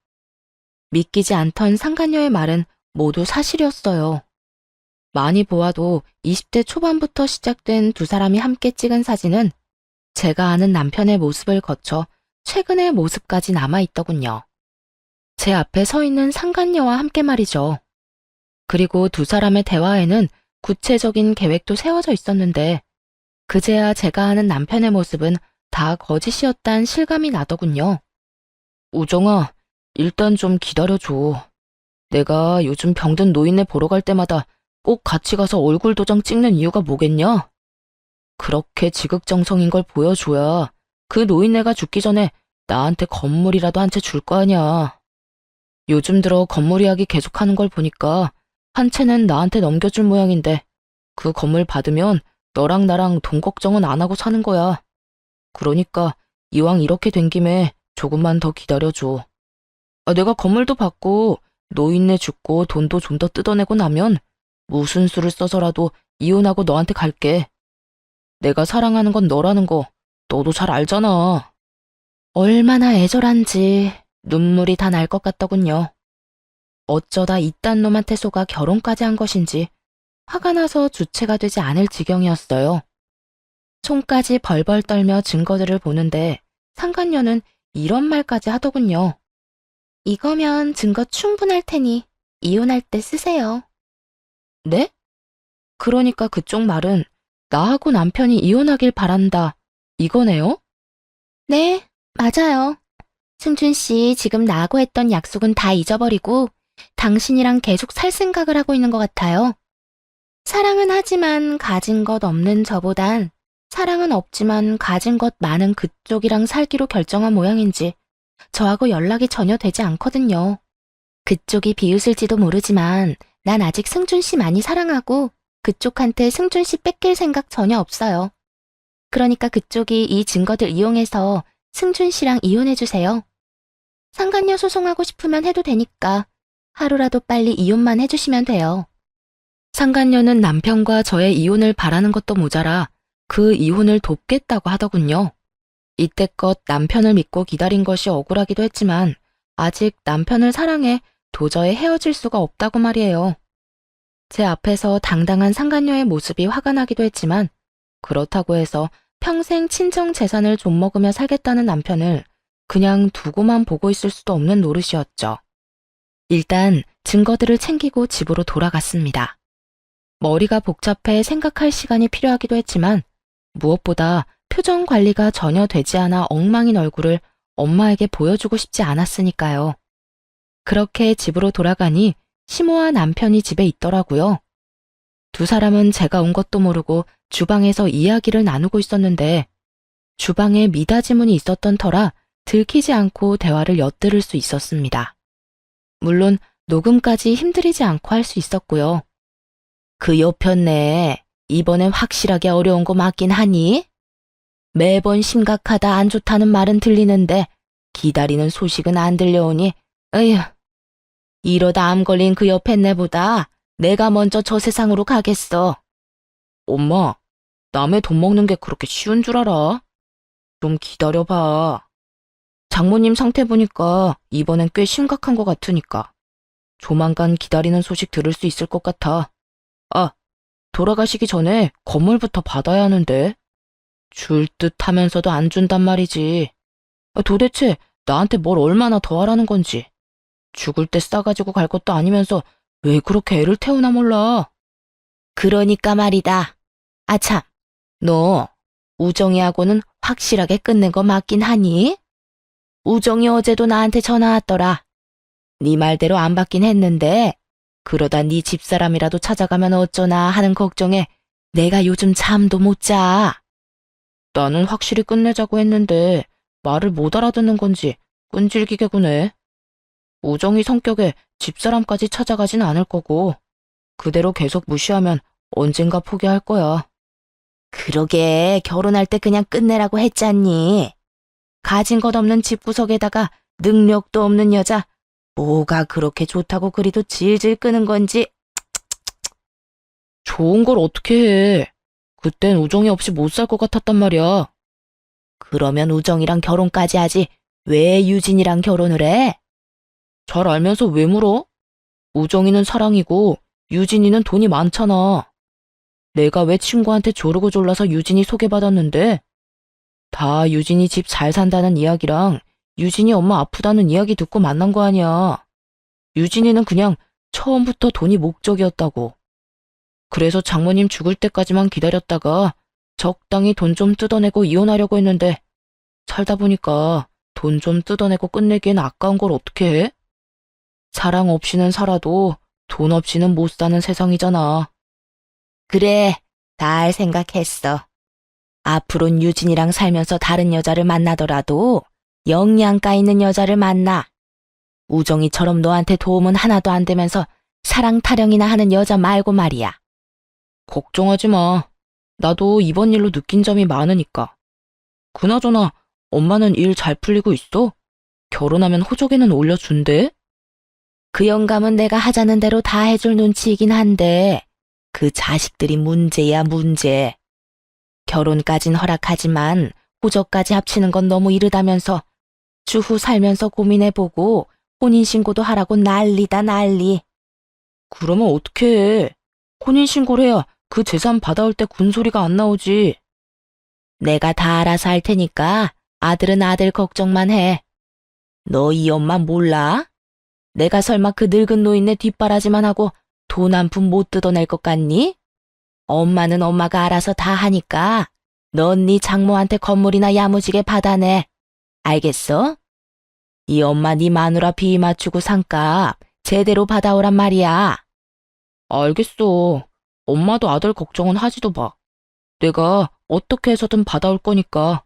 믿기지 않던 상간녀의 말은 모두 사실이었어요. 많이 보아도 20대 초반부터 시작된 두 사람이 함께 찍은 사진은 제가 아는 남편의 모습을 거쳐 최근의 모습까지 남아있더군요. 제 앞에 서 있는 상간녀와 함께 말이죠. 그리고 두 사람의 대화에는 구체적인 계획도 세워져 있었는데 그제야 제가 아는 남편의 모습은 다 거짓이었단 실감이 나더군요. 우정아, 일단 좀 기다려줘. 내가 요즘 병든 노인네 보러 갈 때마다 꼭 같이 가서 얼굴 도장 찍는 이유가 뭐겠냐? 그렇게 지극정성인 걸 보여줘야 그 노인네가 죽기 전에 나한테 건물이라도 한 채 줄 거 아냐. 요즘 들어 건물 이야기 계속하는 걸 보니까 한 채는 나한테 넘겨줄 모양인데 그 건물 받으면 너랑 나랑 돈 걱정은 안 하고 사는 거야. 그러니까 이왕 이렇게 된 김에 조금만 더 기다려줘. 내가 건물도 받고 노인네 죽고 돈도 좀 더 뜯어내고 나면 무슨 수를 써서라도 이혼하고 너한테 갈게. 내가 사랑하는 건 너라는 거 너도 잘 알잖아. 얼마나 애절한지 눈물이 다 날 것 같더군요. 어쩌다 이딴 놈한테 속아 결혼까지 한 것인지 화가 나서 주체가 되지 않을 지경이었어요. 손까지 벌벌 떨며 증거들을 보는데 상간녀는 이런 말까지 하더군요. 이거면 증거 충분할 테니 이혼할 때 쓰세요. 네? 그러니까 그쪽 말은 나하고 남편이 이혼하길 바란다. 이거네요? 네, 맞아요. 승준 씨 지금 나하고 했던 약속은 다 잊어버리고 당신이랑 계속 살 생각을 하고 있는 것 같아요. 사랑은 하지만 가진 것 없는 저보단 사랑은 없지만 가진 것 많은 그쪽이랑 살기로 결정한 모양인지 저하고 연락이 전혀 되지 않거든요. 그쪽이 비웃을지도 모르지만 난 아직 승준 씨 많이 사랑하고 그쪽한테 승준 씨 뺏길 생각 전혀 없어요. 그러니까 그쪽이 이 증거들 이용해서 승준 씨랑 이혼해주세요. 상간녀 소송하고 싶으면 해도 되니까 하루라도 빨리 이혼만 해주시면 돼요. 상간녀는 남편과 저의 이혼을 바라는 것도 모자라 그 이혼을 돕겠다고 하더군요. 이때껏 남편을 믿고 기다린 것이 억울하기도 했지만 아직 남편을 사랑해 도저히 헤어질 수가 없다고 말이에요. 제 앞에서 당당한 상간녀의 모습이 화가 나기도 했지만 그렇다고 해서 평생 친정 재산을 좀먹으며 살겠다는 남편을 그냥 두고만 보고 있을 수도 없는 노릇이었죠. 일단 증거들을 챙기고 집으로 돌아갔습니다. 머리가 복잡해 생각할 시간이 필요하기도 했지만 무엇보다 표정 관리가 전혀 되지 않아 엉망인 얼굴을 엄마에게 보여주고 싶지 않았으니까요. 그렇게 집으로 돌아가니 시모와 남편이 집에 있더라고요. 두 사람은 제가 온 것도 모르고 주방에서 이야기를 나누고 있었는데 주방에 미닫이문이 있었던 터라 들키지 않고 대화를 엿들을 수 있었습니다. 물론 녹음까지 힘들이지 않고 할 수 있었고요. 그 여편네 이번엔 확실하게 어려운 거 맞긴 하니? 매번 심각하다 안 좋다는 말은 들리는데 기다리는 소식은 안 들려오니 에휴, 이러다 암 걸린 그 여편네보다 내가 먼저 저 세상으로 가겠어. 엄마, 남의 돈 먹는 게 그렇게 쉬운 줄 알아? 좀 기다려봐. 장모님 상태 보니까 이번엔 꽤 심각한 것 같으니까 조만간 기다리는 소식 들을 수 있을 것 같아. 아, 돌아가시기 전에 건물부터 받아야 하는데. 줄 듯 하면서도 안 준단 말이지. 도대체 나한테 뭘 얼마나 더 하라는 건지. 죽을 때 싸가지고 갈 것도 아니면서 왜 그렇게 애를 태우나 몰라. 그러니까 말이다. 아참, 너 우정이하고는 확실하게 끝낸 거 맞긴 하니? 우정이 어제도 나한테 전화 왔더라. 네 말대로 안 받긴 했는데 그러다 네 집사람이라도 찾아가면 어쩌나 하는 걱정에 내가 요즘 잠도 못 자. 나는 확실히 끝내자고 했는데 말을 못 알아듣는 건지 끈질기게 구네. 우정이 성격에 집사람까지 찾아가진 않을 거고 그대로 계속 무시하면 언젠가 포기할 거야. 그러게 결혼할 때 그냥 끝내라고 했잖니. 가진 것 없는 집구석에다가 능력도 없는 여자 뭐가 그렇게 좋다고 그리도 질질 끄는 건지. 좋은 걸 어떻게 해. 그땐 우정이 없이 못 살 것 같았단 말이야. 그러면 우정이랑 결혼까지 하지 왜 유진이랑 결혼을 해? 잘 알면서 왜 물어? 우정이는 사랑이고 유진이는 돈이 많잖아. 내가 왜 친구한테 조르고 졸라서 유진이 소개받았는데? 다 유진이 집 잘 산다는 이야기랑 유진이 엄마 아프다는 이야기 듣고 만난 거 아니야. 유진이는 그냥 처음부터 돈이 목적이었다고. 그래서 장모님 죽을 때까지만 기다렸다가 적당히 돈 좀 뜯어내고 이혼하려고 했는데 살다 보니까 돈 좀 뜯어내고 끝내기엔 아까운 걸 어떻게 해? 사랑 없이는 살아도 돈 없이는 못 사는 세상이잖아. 그래, 잘 생각했어. 앞으론 유진이랑 살면서 다른 여자를 만나더라도 영양가 있는 여자를 만나. 우정이처럼 너한테 도움은 하나도 안 되면서 사랑 타령이나 하는 여자 말고 말이야. 걱정하지 마. 나도 이번 일로 느낀 점이 많으니까. 그나저나 엄마는 일 잘 풀리고 있어? 결혼하면 호적에는 올려준대? 그 영감은 내가 하자는 대로 다 해줄 눈치이긴 한데 그 자식들이 문제야 문제. 결혼까진 허락하지만 호적까지 합치는 건 너무 이르다면서 추후 살면서 고민해보고 혼인신고도 하라고 난리다 난리. 그러면 어떻게 해? 혼인신고를 해야 그 재산 받아올 때 군소리가 안 나오지. 내가 다 알아서 할 테니까 아들은 아들 걱정만 해. 너 이 엄마 몰라? 내가 설마 그 늙은 노인네 뒷바라지만 하고 돈 한 푼 못 뜯어낼 것 같니? 엄마는 엄마가 알아서 다 하니까 넌 네 장모한테 건물이나 야무지게 받아내. 알겠어? 이 엄마 네 마누라 비 맞추고 산값 제대로 받아오란 말이야. 알겠어. 엄마도 아들 걱정은 하지도 마. 내가 어떻게 해서든 받아올 거니까.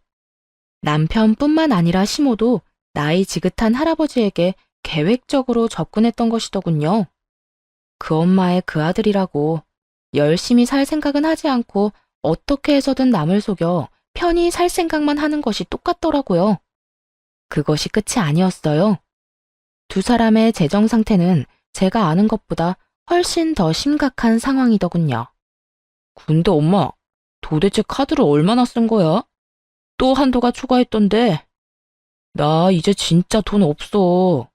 남편뿐만 아니라 시모도 나이 지긋한 할아버지에게 계획적으로 접근했던 것이더군요. 그 엄마의 그 아들이라고 열심히 살 생각은 하지 않고 어떻게 해서든 남을 속여 편히 살 생각만 하는 것이 똑같더라고요. 그것이 끝이 아니었어요. 두 사람의 재정 상태는 제가 아는 것보다 훨씬 더 심각한 상황이더군요. 근데 엄마, 도대체 카드를 얼마나 쓴 거야? 또 한도가 초과했던데. 나 이제 진짜 돈 없어.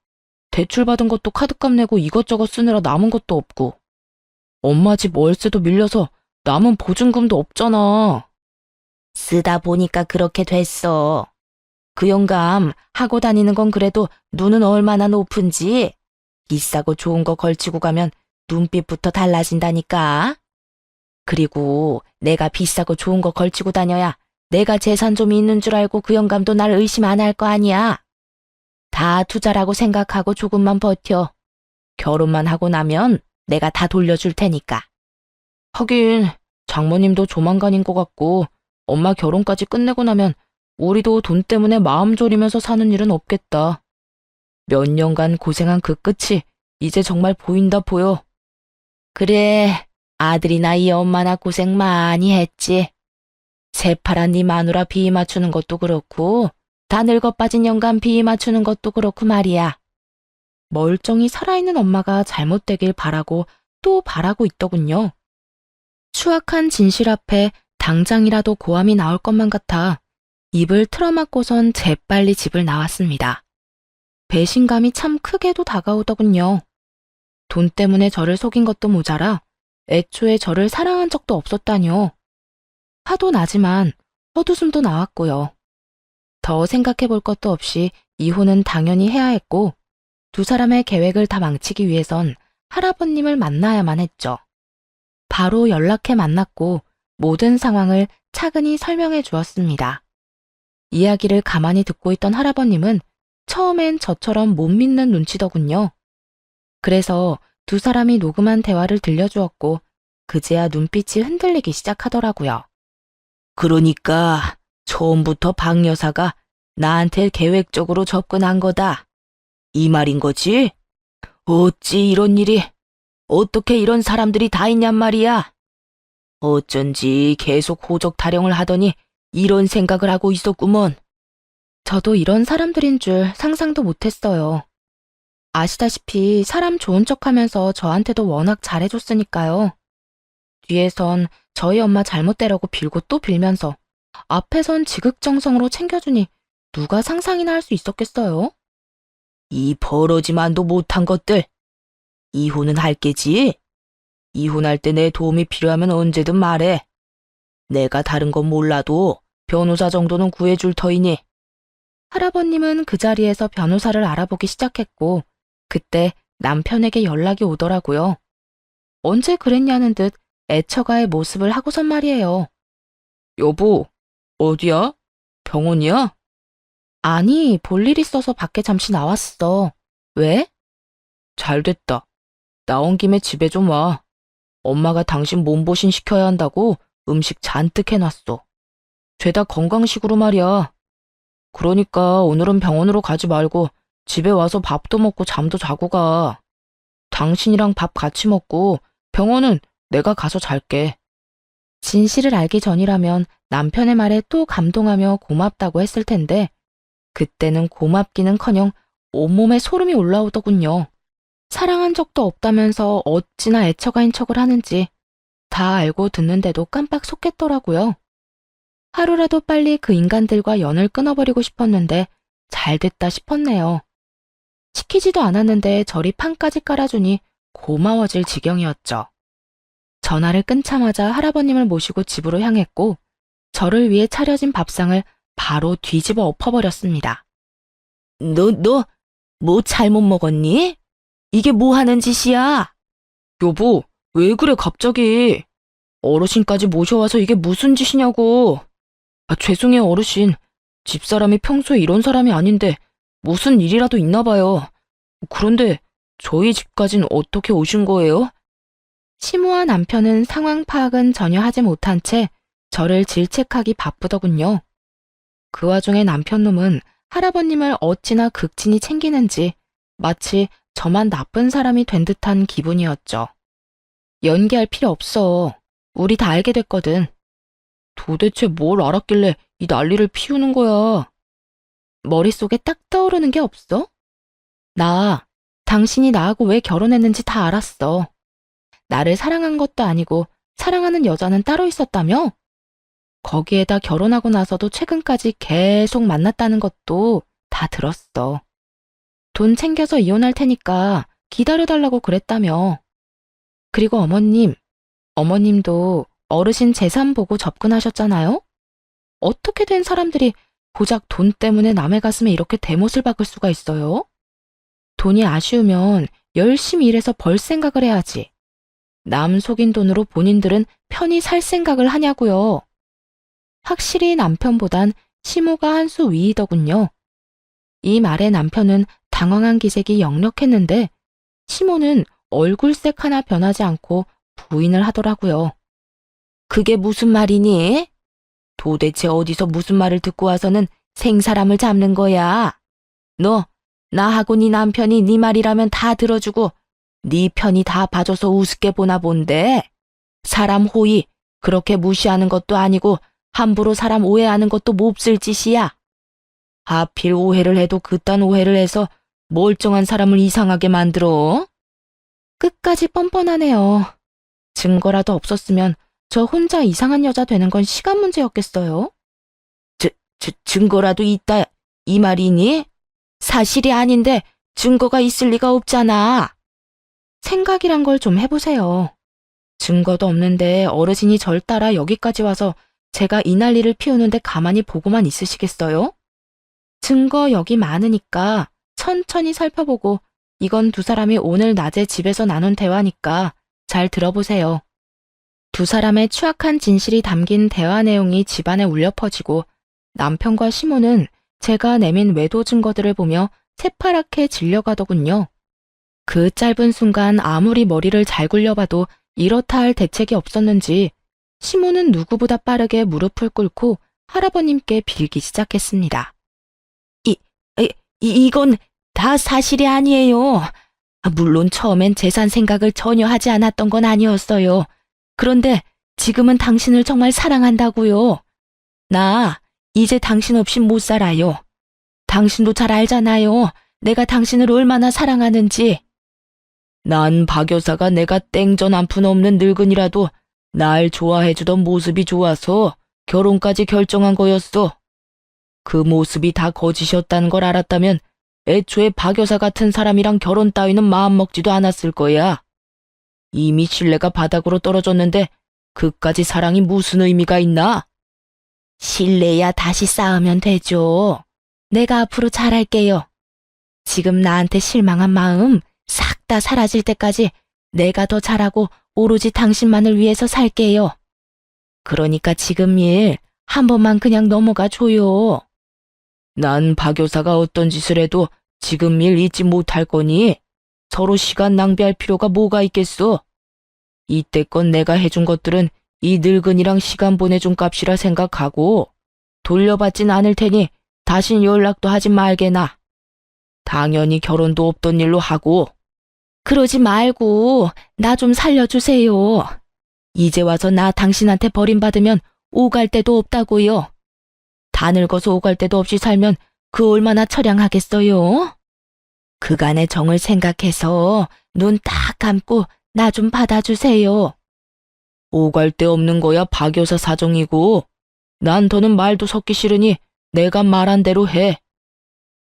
대출 받은 것도 카드값 내고 이것저것 쓰느라 남은 것도 없고. 엄마 집 월세도 밀려서 남은 보증금도 없잖아. 쓰다 보니까 그렇게 됐어. 그 영감 하고 다니는 건 그래도 눈은 얼마나 높은지. 비싸고 좋은 거 걸치고 가면 눈빛부터 달라진다니까. 그리고 내가 비싸고 좋은 거 걸치고 다녀야 내가 재산 좀 있는 줄 알고 그 영감도 날 의심 안 할 거 아니야. 다 투자라고 생각하고 조금만 버텨. 결혼만 하고 나면 내가 다 돌려줄 테니까. 하긴 장모님도 조만간인 것 같고 엄마 결혼까지 끝내고 나면 우리도 돈 때문에 마음 졸이면서 사는 일은 없겠다. 몇 년간 고생한 그 끝이 이제 정말 보인다 보여. 그래, 아들이나 이 엄마나 고생 많이 했지. 새파란 네 마누라 비 맞추는 것도 그렇고 다 늙어 빠진 영감 비 맞추는 것도 그렇고 말이야. 멀쩡히 살아있는 엄마가 잘못되길 바라고 또 바라고 있더군요. 추악한 진실 앞에 당장이라도 고함이 나올 것만 같아 입을 틀어막고선 재빨리 집을 나왔습니다. 배신감이 참 크게도 다가오더군요. 돈 때문에 저를 속인 것도 모자라 애초에 저를 사랑한 적도 없었다뇨. 화도 나지만 헛웃음도 나왔고요. 더 생각해 볼 것도 없이 이혼은 당연히 해야 했고 두 사람의 계획을 다 망치기 위해선 할아버님을 만나야만 했죠. 바로 연락해 만났고 모든 상황을 차근히 설명해 주었습니다. 이야기를 가만히 듣고 있던 할아버님은 처음엔 저처럼 못 믿는 눈치더군요. 그래서 두 사람이 녹음한 대화를 들려주었고 그제야 눈빛이 흔들리기 시작하더라고요. 그러니까 처음부터 박 여사가 나한테 계획적으로 접근한 거다. 이 말인 거지? 어찌 이런 일이, 어떻게 이런 사람들이 다 있냔 말이야. 어쩐지 계속 호적 타령을 하더니 이런 생각을 하고 있었구먼. 저도 이런 사람들인 줄 상상도 못했어요. 아시다시피 사람 좋은 척하면서 저한테도 워낙 잘해줬으니까요. 뒤에선 저희 엄마 잘못되라고 빌고 또 빌면서 앞에선 지극정성으로 챙겨주니 누가 상상이나 할 수 있었겠어요? 이 버러지만도 못한 것들. 이혼은 할 게지? 이혼할 때 내 도움이 필요하면 언제든 말해. 내가 다른 건 몰라도 변호사 정도는 구해줄 터이니. 할아버님은 그 자리에서 변호사를 알아보기 시작했고 그때 남편에게 연락이 오더라고요. 언제 그랬냐는 듯 애처가의 모습을 하고선 말이에요. 여보, 어디야? 병원이야? 아니, 볼일 있어서 밖에 잠시 나왔어. 왜? 잘됐다. 나온 김에 집에 좀 와. 엄마가 당신 몸보신 시켜야 한다고 음식 잔뜩 해놨어. 죄다 건강식으로 말이야. 그러니까 오늘은 병원으로 가지 말고 집에 와서 밥도 먹고 잠도 자고 가. 당신이랑 밥 같이 먹고 병원은 내가 가서 잘게. 진실을 알기 전이라면 남편의 말에 또 감동하며 고맙다고 했을 텐데 그때는 고맙기는커녕 온몸에 소름이 올라오더군요. 사랑한 적도 없다면서 어찌나 애처가인 척을 하는지 다 알고 듣는데도 깜빡 속겠더라고요. 하루라도 빨리 그 인간들과 연을 끊어버리고 싶었는데 잘 됐다 싶었네요. 시키지도 않았는데 저리 판까지 깔아주니 고마워질 지경이었죠. 전화를 끊자마자 할아버님을 모시고 집으로 향했고 저를 위해 차려진 밥상을 바로 뒤집어 엎어버렸습니다. 너 뭐 잘못 먹었니? 이게 뭐 하는 짓이야? 여보, 왜 그래 갑자기? 어르신까지 모셔와서 이게 무슨 짓이냐고. 죄송해요 어르신. 집사람이 평소에 이런 사람이 아닌데 무슨 일이라도 있나 봐요. 그런데 저희 집까진 어떻게 오신 거예요? 시모와 남편은 상황 파악은 전혀 하지 못한 채 저를 질책하기 바쁘더군요. 그 와중에 남편놈은 할아버님을 어찌나 극진히 챙기는지 마치 저만 나쁜 사람이 된 듯한 기분이었죠. 연기할 필요 없어. 우리 다 알게 됐거든. 도대체 뭘 알았길래 이 난리를 피우는 거야. 머릿속에 딱 떠오르는 게 없어? 당신이 나하고 왜 결혼했는지 다 알았어. 나를 사랑한 것도 아니고 사랑하는 여자는 따로 있었다며? 거기에다 결혼하고 나서도 최근까지 계속 만났다는 것도 다 들었어. 돈 챙겨서 이혼할 테니까 기다려달라고 그랬다며. 그리고 어머님도 어르신 재산 보고 접근하셨잖아요? 어떻게 된 사람들이 고작 돈 때문에 남의 가슴에 이렇게 대못을 박을 수가 있어요? 돈이 아쉬우면 열심히 일해서 벌 생각을 해야지. 남 속인 돈으로 본인들은 편히 살 생각을 하냐고요. 확실히 남편보단 시모가 한 수 위이더군요. 이 말에 남편은 당황한 기색이 역력했는데 시모는 얼굴색 하나 변하지 않고 부인을 하더라고요. 그게 무슨 말이니? 도대체 어디서 무슨 말을 듣고 와서는 생사람을 잡는 거야? 너, 나하고 네 남편이 네 말이라면 다 들어주고 네 편이 다 봐줘서 우습게 보나 본데? 사람 호의 그렇게 무시하는 것도 아니고 함부로 사람 오해하는 것도 몹쓸 짓이야. 하필 오해를 해도 그딴 오해를 해서 멀쩡한 사람을 이상하게 만들어? 끝까지 뻔뻔하네요. 증거라도 없었으면 저 혼자 이상한 여자 되는 건 시간 문제였겠어요? 증거라도 있다 이 말이니? 사실이 아닌데 증거가 있을 리가 없잖아. 생각이란 걸 좀 해보세요. 증거도 없는데 어르신이 절 따라 여기까지 와서 제가 이 난리를 피우는데 가만히 보고만 있으시겠어요? 증거 여기 많으니까 천천히 살펴보고 이건 두 사람이 오늘 낮에 집에서 나눈 대화니까 잘 들어보세요. 두 사람의 추악한 진실이 담긴 대화 내용이 집안에 울려 퍼지고 남편과 시모는 제가 내민 외도 증거들을 보며 새파랗게 질려가더군요. 그 짧은 순간 아무리 머리를 잘 굴려봐도 이렇다 할 대책이 없었는지 시모는 누구보다 빠르게 무릎을 꿇고 할아버님께 빌기 시작했습니다. 이건 다 사실이 아니에요. 물론 처음엔 재산 생각을 전혀 하지 않았던 건 아니었어요. 그런데 지금은 당신을 정말 사랑한다고요. 나 이제 당신 없이 못 살아요. 당신도 잘 알잖아요. 내가 당신을 얼마나 사랑하는지. 난 박 여사가 내가 땡전 한 푼 없는 늙은이라도 날 좋아해주던 모습이 좋아서 결혼까지 결정한 거였어. 그 모습이 다 거짓이었다는 걸 알았다면 애초에 박 여사 같은 사람이랑 결혼 따위는 마음먹지도 않았을 거야. 이미 신뢰가 바닥으로 떨어졌는데 그까지 사랑이 무슨 의미가 있나? 신뢰야 다시 쌓으면 되죠. 내가 앞으로 잘할게요. 지금 나한테 실망한 마음 싹 다 사라질 때까지 내가 더 잘하고 오로지 당신만을 위해서 살게요. 그러니까 지금 일 한 번만 그냥 넘어가 줘요. 난 박 여사가 어떤 짓을 해도 지금 일 잊지 못할 거니 서로 시간 낭비할 필요가 뭐가 있겠어. 이때껏 내가 해준 것들은 이 늙은이랑 시간 보내준 값이라 생각하고 돌려받진 않을 테니 다신 연락도 하지 말게나. 당연히 결혼도 없던 일로 하고. 그러지 말고 나 좀 살려주세요. 이제 와서 나 당신한테 버림받으면 오갈 데도 없다고요. 다 늙어서 오갈 데도 없이 살면 그 얼마나 처량하겠어요? 그간의 정을 생각해서 눈 딱 감고 나 좀 받아주세요. 오갈 데 없는 거야 박 여사 사정이고 난 더는 말도 섞기 싫으니 내가 말한 대로 해.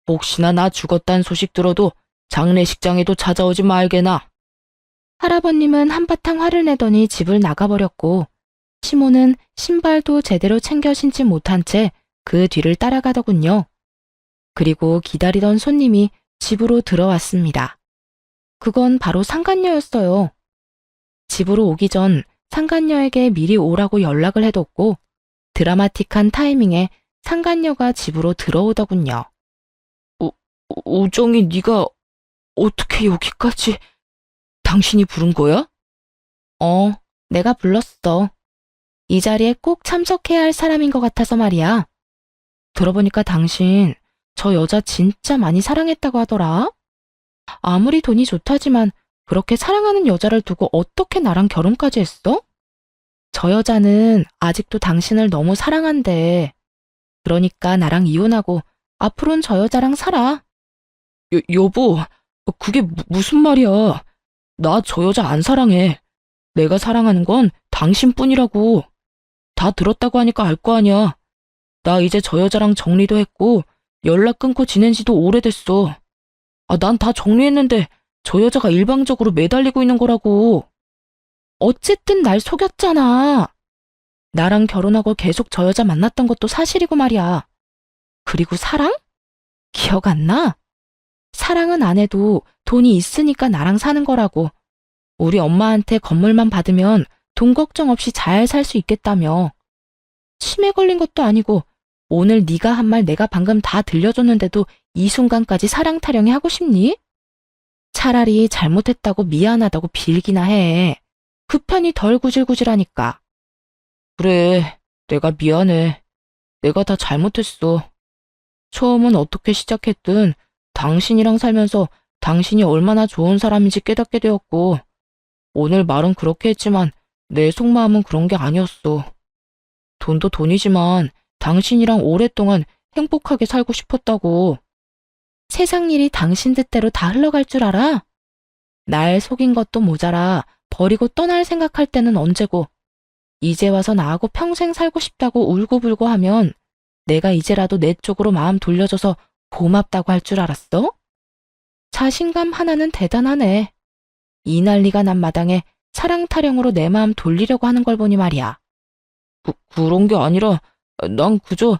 혹시나 나 죽었단 소식 들어도 장례식장에도 찾아오지 말게나. 할아버님은 한바탕 화를 내더니 집을 나가버렸고 시모는 신발도 제대로 챙겨 신지 못한 채 그 뒤를 따라가더군요. 그리고 기다리던 손님이 집으로 들어왔습니다. 그건 바로 상간녀였어요. 집으로 오기 전 상간녀에게 미리 오라고 연락을 해뒀고 드라마틱한 타이밍에 상간녀가 집으로 들어오더군요. 우정이 네가 어떻게 여기까지... 당신이 부른 거야? 내가 불렀어. 이 자리에 꼭 참석해야 할 사람인 것 같아서 말이야. 들어보니까 당신 저 여자 진짜 많이 사랑했다고 하더라. 아무리 돈이 좋다지만 그렇게 사랑하는 여자를 두고 어떻게 나랑 결혼까지 했어? 저 여자는 아직도 당신을 너무 사랑한대. 그러니까 나랑 이혼하고 앞으로는 저 여자랑 살아. 여보, 그게 무슨 말이야. 나 저 여자 안 사랑해. 내가 사랑하는 건 당신뿐이라고. 다 들었다고 하니까 알 거 아니야. 나 이제 저 여자랑 정리도 했고 연락 끊고 지낸 지도 오래됐어. 난 다 정리했는데 저 여자가 일방적으로 매달리고 있는 거라고. 어쨌든 날 속였잖아. 나랑 결혼하고 계속 저 여자 만났던 것도 사실이고 말이야. 그리고 사랑? 기억 안 나? 사랑은 안 해도 돈이 있으니까 나랑 사는 거라고. 우리 엄마한테 건물만 받으면 돈 걱정 없이 잘 살 수 있겠다며. 치매 걸린 것도 아니고 오늘 네가 한 말 내가 방금 다 들려줬는데도 이 순간까지 사랑 타령이 하고 싶니? 차라리 잘못했다고 미안하다고 빌기나 해. 그 편이 덜 구질구질하니까. 그래, 내가 미안해. 내가 다 잘못했어. 처음은 어떻게 시작했든 당신이랑 살면서 당신이 얼마나 좋은 사람인지 깨닫게 되었고 오늘 말은 그렇게 했지만 내 속마음은 그런 게 아니었어. 돈도 돈이지만 당신이랑 오랫동안 행복하게 살고 싶었다고. 세상 일이 당신 뜻대로 다 흘러갈 줄 알아? 날 속인 것도 모자라 버리고 떠날 생각할 때는 언제고 이제 와서 나하고 평생 살고 싶다고 울고불고 하면 내가 이제라도 내 쪽으로 마음 돌려줘서 고맙다고 할 줄 알았어? 자신감 하나는 대단하네. 이 난리가 난 마당에 사랑 타령으로 내 마음 돌리려고 하는 걸 보니 말이야. 그런 게 아니라 난 그저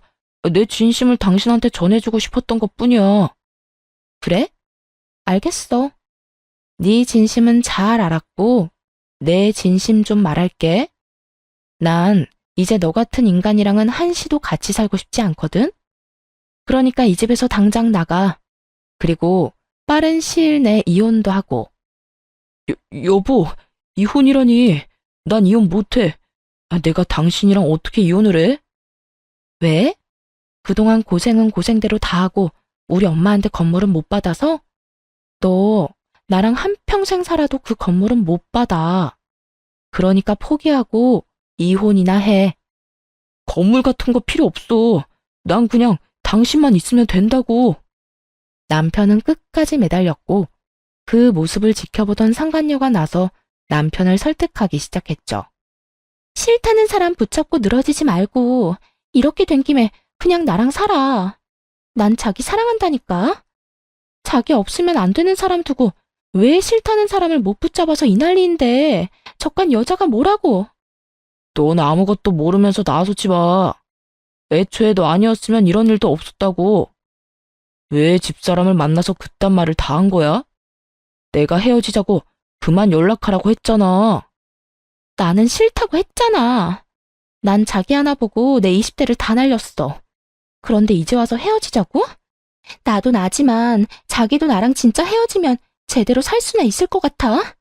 내 진심을 당신한테 전해주고 싶었던 것뿐이야. 그래? 알겠어. 네 진심은 잘 알았고 내 진심 좀 말할게. 난 이제 너 같은 인간이랑은 한시도 같이 살고 싶지 않거든? 그러니까 이 집에서 당장 나가. 그리고 빠른 시일 내에 이혼도 하고. 여보, 이혼이라니. 난 이혼 못해. 내가 당신이랑 어떻게 이혼을 해? 왜? 그동안 고생은 고생대로 다 하고 우리 엄마한테 건물은 못 받아서? 너 나랑 한평생 살아도 그 건물은 못 받아. 그러니까 포기하고 이혼이나 해. 건물 같은 거 필요 없어. 난 그냥 당신만 있으면 된다고. 남편은 끝까지 매달렸고 그 모습을 지켜보던 상간녀가 나서 남편을 설득하기 시작했죠. 싫다는 사람 붙잡고 늘어지지 말고 이렇게 된 김에 그냥 나랑 살아. 난 자기 사랑한다니까. 자기 없으면 안 되는 사람 두고 왜 싫다는 사람을 못 붙잡아서 이 난리인데 저깟 여자가 뭐라고. 넌 아무것도 모르면서 나서지 마. 애초에 너 아니었으면 이런 일도 없었다고. 왜 집사람을 만나서 그딴 말을 다 한 거야? 내가 헤어지자고 그만 연락하라고 했잖아. 나는 싫다고 했잖아. 난 자기 하나 보고 내 20대를 다 날렸어. 그런데 이제 와서 헤어지자고? 나도 나지만 자기도 나랑 진짜 헤어지면 제대로 살 수나 있을 것 같아?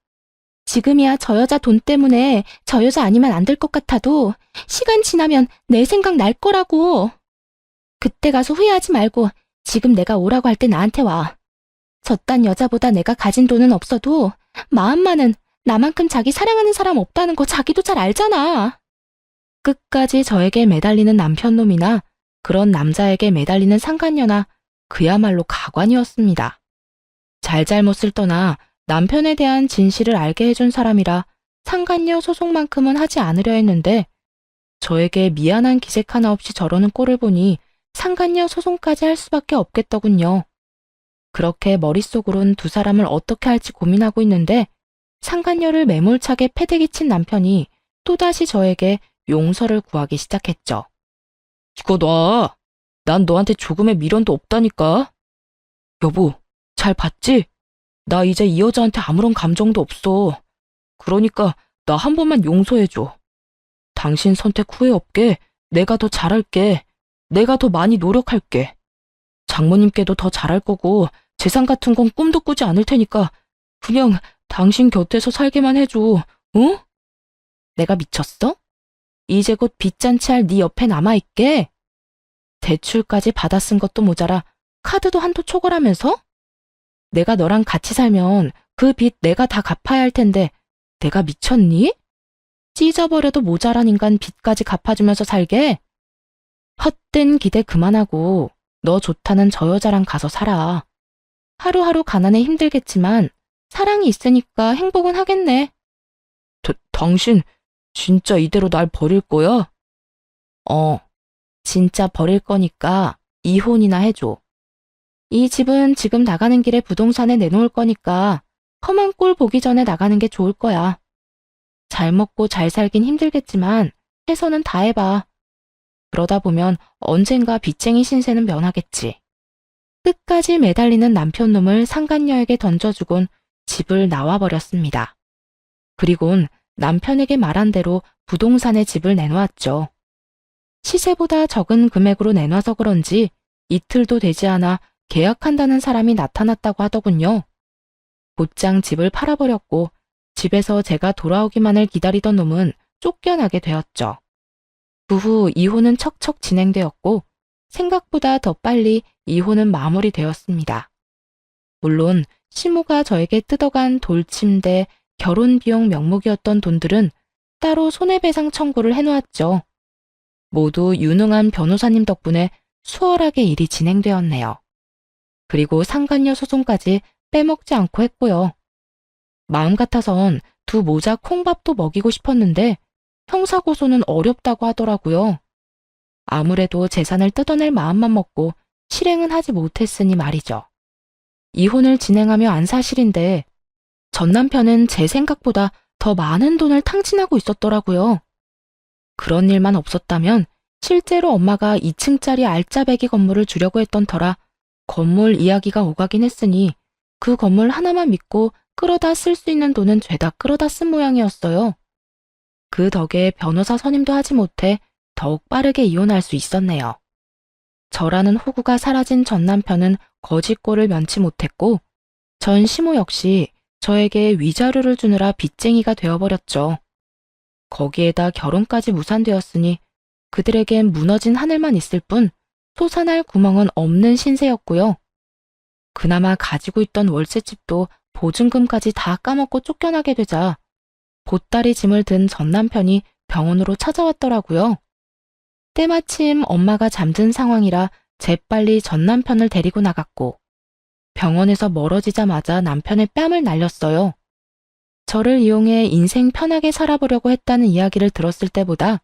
지금이야 저 여자 돈 때문에 저 여자 아니면 안 될 것 같아도 시간 지나면 내 생각 날 거라고. 그때 가서 후회하지 말고 지금 내가 오라고 할 때 나한테 와. 저딴 여자보다 내가 가진 돈은 없어도 마음만은 나만큼 자기 사랑하는 사람 없다는 거 자기도 잘 알잖아. 끝까지 저에게 매달리는 남편놈이나 그런 남자에게 매달리는 상간녀나 그야말로 가관이었습니다. 잘잘못을 떠나 남편에 대한 진실을 알게 해준 사람이라 상간녀 소송만큼은 하지 않으려 했는데 저에게 미안한 기색 하나 없이 저러는 꼴을 보니 상간녀 소송까지 할 수밖에 없겠더군요. 그렇게 머릿속으론 두 사람을 어떻게 할지 고민하고 있는데 상간녀를 매몰차게 패대기 친 남편이 또다시 저에게 용서를 구하기 시작했죠. 이거 놔. 난 너한테 조금의 미련도 없다니까. 여보, 잘 봤지? 나 이제 이 여자한테 아무런 감정도 없어. 그러니까 나 한 번만 용서해줘. 당신 선택 후회 없게 내가 더 잘할게. 내가 더 많이 노력할게. 장모님께도 더 잘할 거고 재산 같은 건 꿈도 꾸지 않을 테니까 그냥 당신 곁에서 살게만 해줘. 응? 내가 미쳤어? 이제 곧 빚잔치할 네 옆에 남아있게? 대출까지 받아 쓴 것도 모자라 카드도 한도 초과라면서? 내가 너랑 같이 살면 그 빚 내가 다 갚아야 할 텐데 내가 미쳤니? 찢어버려도 모자란 인간 빚까지 갚아주면서 살게? 헛된 기대 그만하고 너 좋다는 저 여자랑 가서 살아. 하루하루 가난에 힘들겠지만 사랑이 있으니까 행복은 하겠네. 당신 진짜 이대로 날 버릴 거야? 진짜 버릴 거니까 이혼이나 해줘. 이 집은 지금 나가는 길에 부동산에 내놓을 거니까 험한 꼴 보기 전에 나가는 게 좋을 거야. 잘 먹고 잘 살긴 힘들겠지만 최선은 다해봐. 그러다 보면 언젠가 빚쟁이 신세는 면하겠지. 끝까지 매달리는 남편놈을 상간녀에게 던져주곤 집을 나와버렸습니다. 그리곤 남편에게 말한 대로 부동산에 집을 내놓았죠. 시세보다 적은 금액으로 내놔서 그런지 이틀도 되지 않아 계약한다는 사람이 나타났다고 하더군요. 곧장 집을 팔아버렸고 집에서 제가 돌아오기만을 기다리던 놈은 쫓겨나게 되었죠. 그 후 이혼은 척척 진행되었고 생각보다 더 빨리 이혼은 마무리되었습니다. 물론 시모가 저에게 뜯어간 돌침대, 결혼 비용 명목이었던 돈들은 따로 손해배상 청구를 해놓았죠. 모두 유능한 변호사님 덕분에 수월하게 일이 진행되었네요. 그리고 상간녀 소송까지 빼먹지 않고 했고요. 마음 같아선 두 모자 콩밥도 먹이고 싶었는데 형사고소는 어렵다고 하더라고요. 아무래도 재산을 뜯어낼 마음만 먹고 실행은 하지 못했으니 말이죠. 이혼을 진행하며 안 사실인데 전 남편은 제 생각보다 더 많은 돈을 탕진하고 있었더라고요. 그런 일만 없었다면 실제로 엄마가 2층짜리 알짜배기 건물을 주려고 했던 터라 건물 이야기가 오가긴 했으니 그 건물 하나만 믿고 끌어다 쓸 수 있는 돈은 죄다 끌어다 쓴 모양이었어요. 그 덕에 변호사 선임도 하지 못해 더욱 빠르게 이혼할 수 있었네요. 저라는 호구가 사라진 전 남편은 거짓골을 면치 못했고 전 시모 역시 저에게 위자료를 주느라 빚쟁이가 되어버렸죠. 거기에다 결혼까지 무산되었으니 그들에겐 무너진 하늘만 있을 뿐 솟아날 구멍은 없는 신세였고요. 그나마 가지고 있던 월세집도 보증금까지 다 까먹고 쫓겨나게 되자 보따리 짐을 든 전 남편이 병원으로 찾아왔더라고요. 때마침 엄마가 잠든 상황이라 재빨리 전 남편을 데리고 나갔고 병원에서 멀어지자마자 남편의 뺨을 날렸어요. 저를 이용해 인생 편하게 살아보려고 했다는 이야기를 들었을 때보다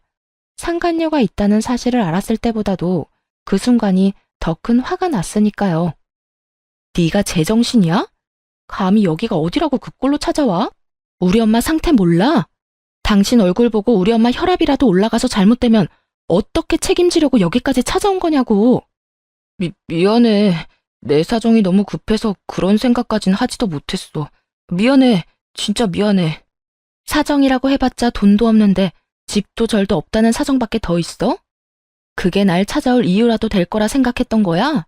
상간녀가 있다는 사실을 알았을 때보다도 그 순간이 더 큰 화가 났으니까요. 네가 제정신이야? 감히 여기가 어디라고 그 꼴로 찾아와? 우리 엄마 상태 몰라? 당신 얼굴 보고 우리 엄마 혈압이라도 올라가서 잘못되면 어떻게 책임지려고 여기까지 찾아온 거냐고. 미안해. 내 사정이 너무 급해서 그런 생각까진 하지도 못했어. 미안해. 진짜 미안해. 사정이라고 해봤자 돈도 없는데 집도 절도 없다는 사정밖에 더 있어? 그게 날 찾아올 이유라도 될 거라 생각했던 거야?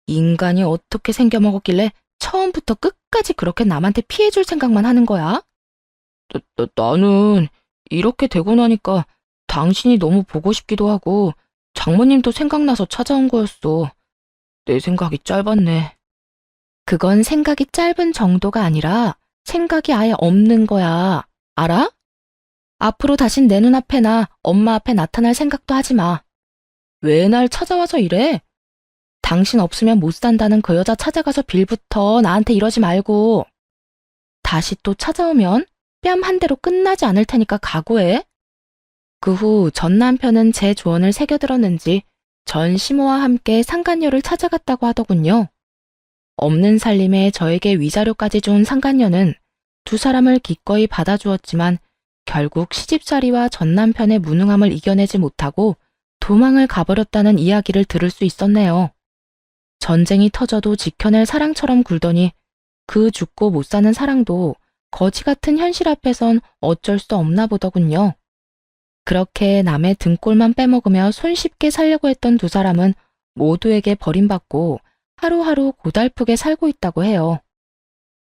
인간이 어떻게 생겨먹었길래 처음부터 끝까지 그렇게 남한테 피해줄 생각만 하는 거야? 나는 이렇게 되고 나니까 당신이 너무 보고 싶기도 하고 장모님도 생각나서 찾아온 거였어. 내 생각이 짧았네. 그건 생각이 짧은 정도가 아니라 생각이 아예 없는 거야. 알아? 앞으로 다신 내 눈앞에나 엄마 앞에 나타날 생각도 하지 마. 왜 날 찾아와서 이래? 당신 없으면 못 산다는 그 여자 찾아가서 빌부터 나한테 이러지 말고. 다시 또 찾아오면 뺨 한 대로 끝나지 않을 테니까 각오해. 그 후 전 남편은 제 조언을 새겨들었는지 전 시모와 함께 상간녀를 찾아갔다고 하더군요. 없는 살림에 저에게 위자료까지 준 상간녀는 두 사람을 기꺼이 받아주었지만 결국 시집살이와 전 남편의 무능함을 이겨내지 못하고 도망을 가버렸다는 이야기를 들을 수 있었네요. 전쟁이 터져도 지켜낼 사랑처럼 굴더니 그 죽고 못 사는 사랑도 거지 같은 현실 앞에선 어쩔 수 없나 보더군요. 그렇게 남의 등골만 빼먹으며 손쉽게 살려고 했던 두 사람은 모두에게 버림받고 하루하루 고달프게 살고 있다고 해요.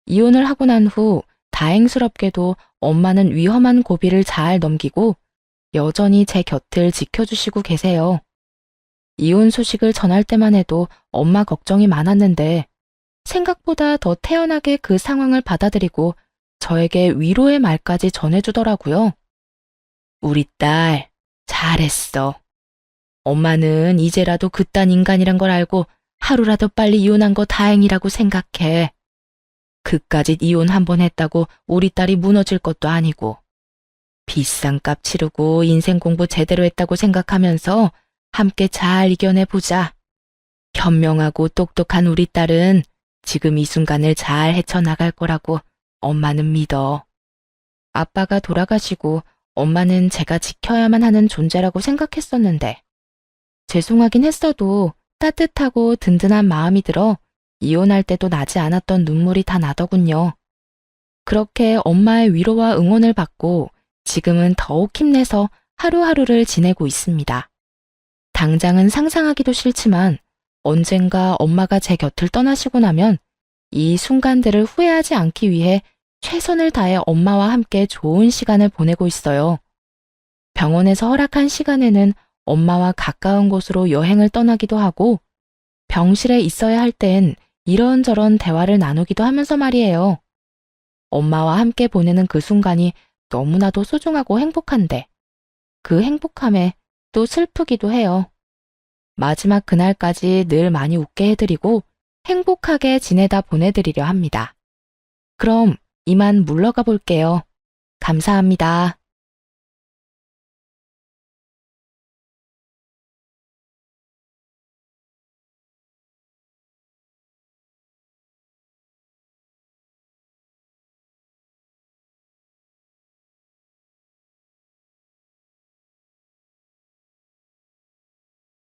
이혼을 하고 난 후 다행스럽게도 엄마는 위험한 고비를 잘 넘기고 여전히 제 곁을 지켜주시고 계세요. 이혼 소식을 전할 때만 해도 엄마 걱정이 많았는데 생각보다 더 태연하게 그 상황을 받아들이고 저에게 위로의 말까지 전해주더라고요. 우리 딸, 잘했어. 엄마는 이제라도 그딴 인간이란 걸 알고 하루라도 빨리 이혼한 거 다행이라고 생각해. 그까짓 이혼 한 번 했다고 우리 딸이 무너질 것도 아니고 비싼 값 치르고 인생 공부 제대로 했다고 생각하면서 함께 잘 이겨내보자. 현명하고 똑똑한 우리 딸은 지금 이 순간을 잘 헤쳐나갈 거라고 엄마는 믿어. 아빠가 돌아가시고 엄마는 제가 지켜야만 하는 존재라고 생각했었는데 죄송하긴 했어도 따뜻하고 든든한 마음이 들어 이혼할 때도 나지 않았던 눈물이 다 나더군요. 그렇게 엄마의 위로와 응원을 받고 지금은 더욱 힘내서 하루하루를 지내고 있습니다. 당장은 상상하기도 싫지만 언젠가 엄마가 제 곁을 떠나시고 나면 이 순간들을 후회하지 않기 위해 최선을 다해 엄마와 함께 좋은 시간을 보내고 있어요. 병원에서 허락한 시간에는 엄마와 가까운 곳으로 여행을 떠나기도 하고 병실에 있어야 할 땐 이런저런 대화를 나누기도 하면서 말이에요. 엄마와 함께 보내는 그 순간이 너무나도 소중하고 행복한데 그 행복함에 또 슬프기도 해요. 마지막 그날까지 늘 많이 웃게 해드리고 행복하게 지내다 보내드리려 합니다. 그럼 이만 물러가 볼게요. 감사합니다.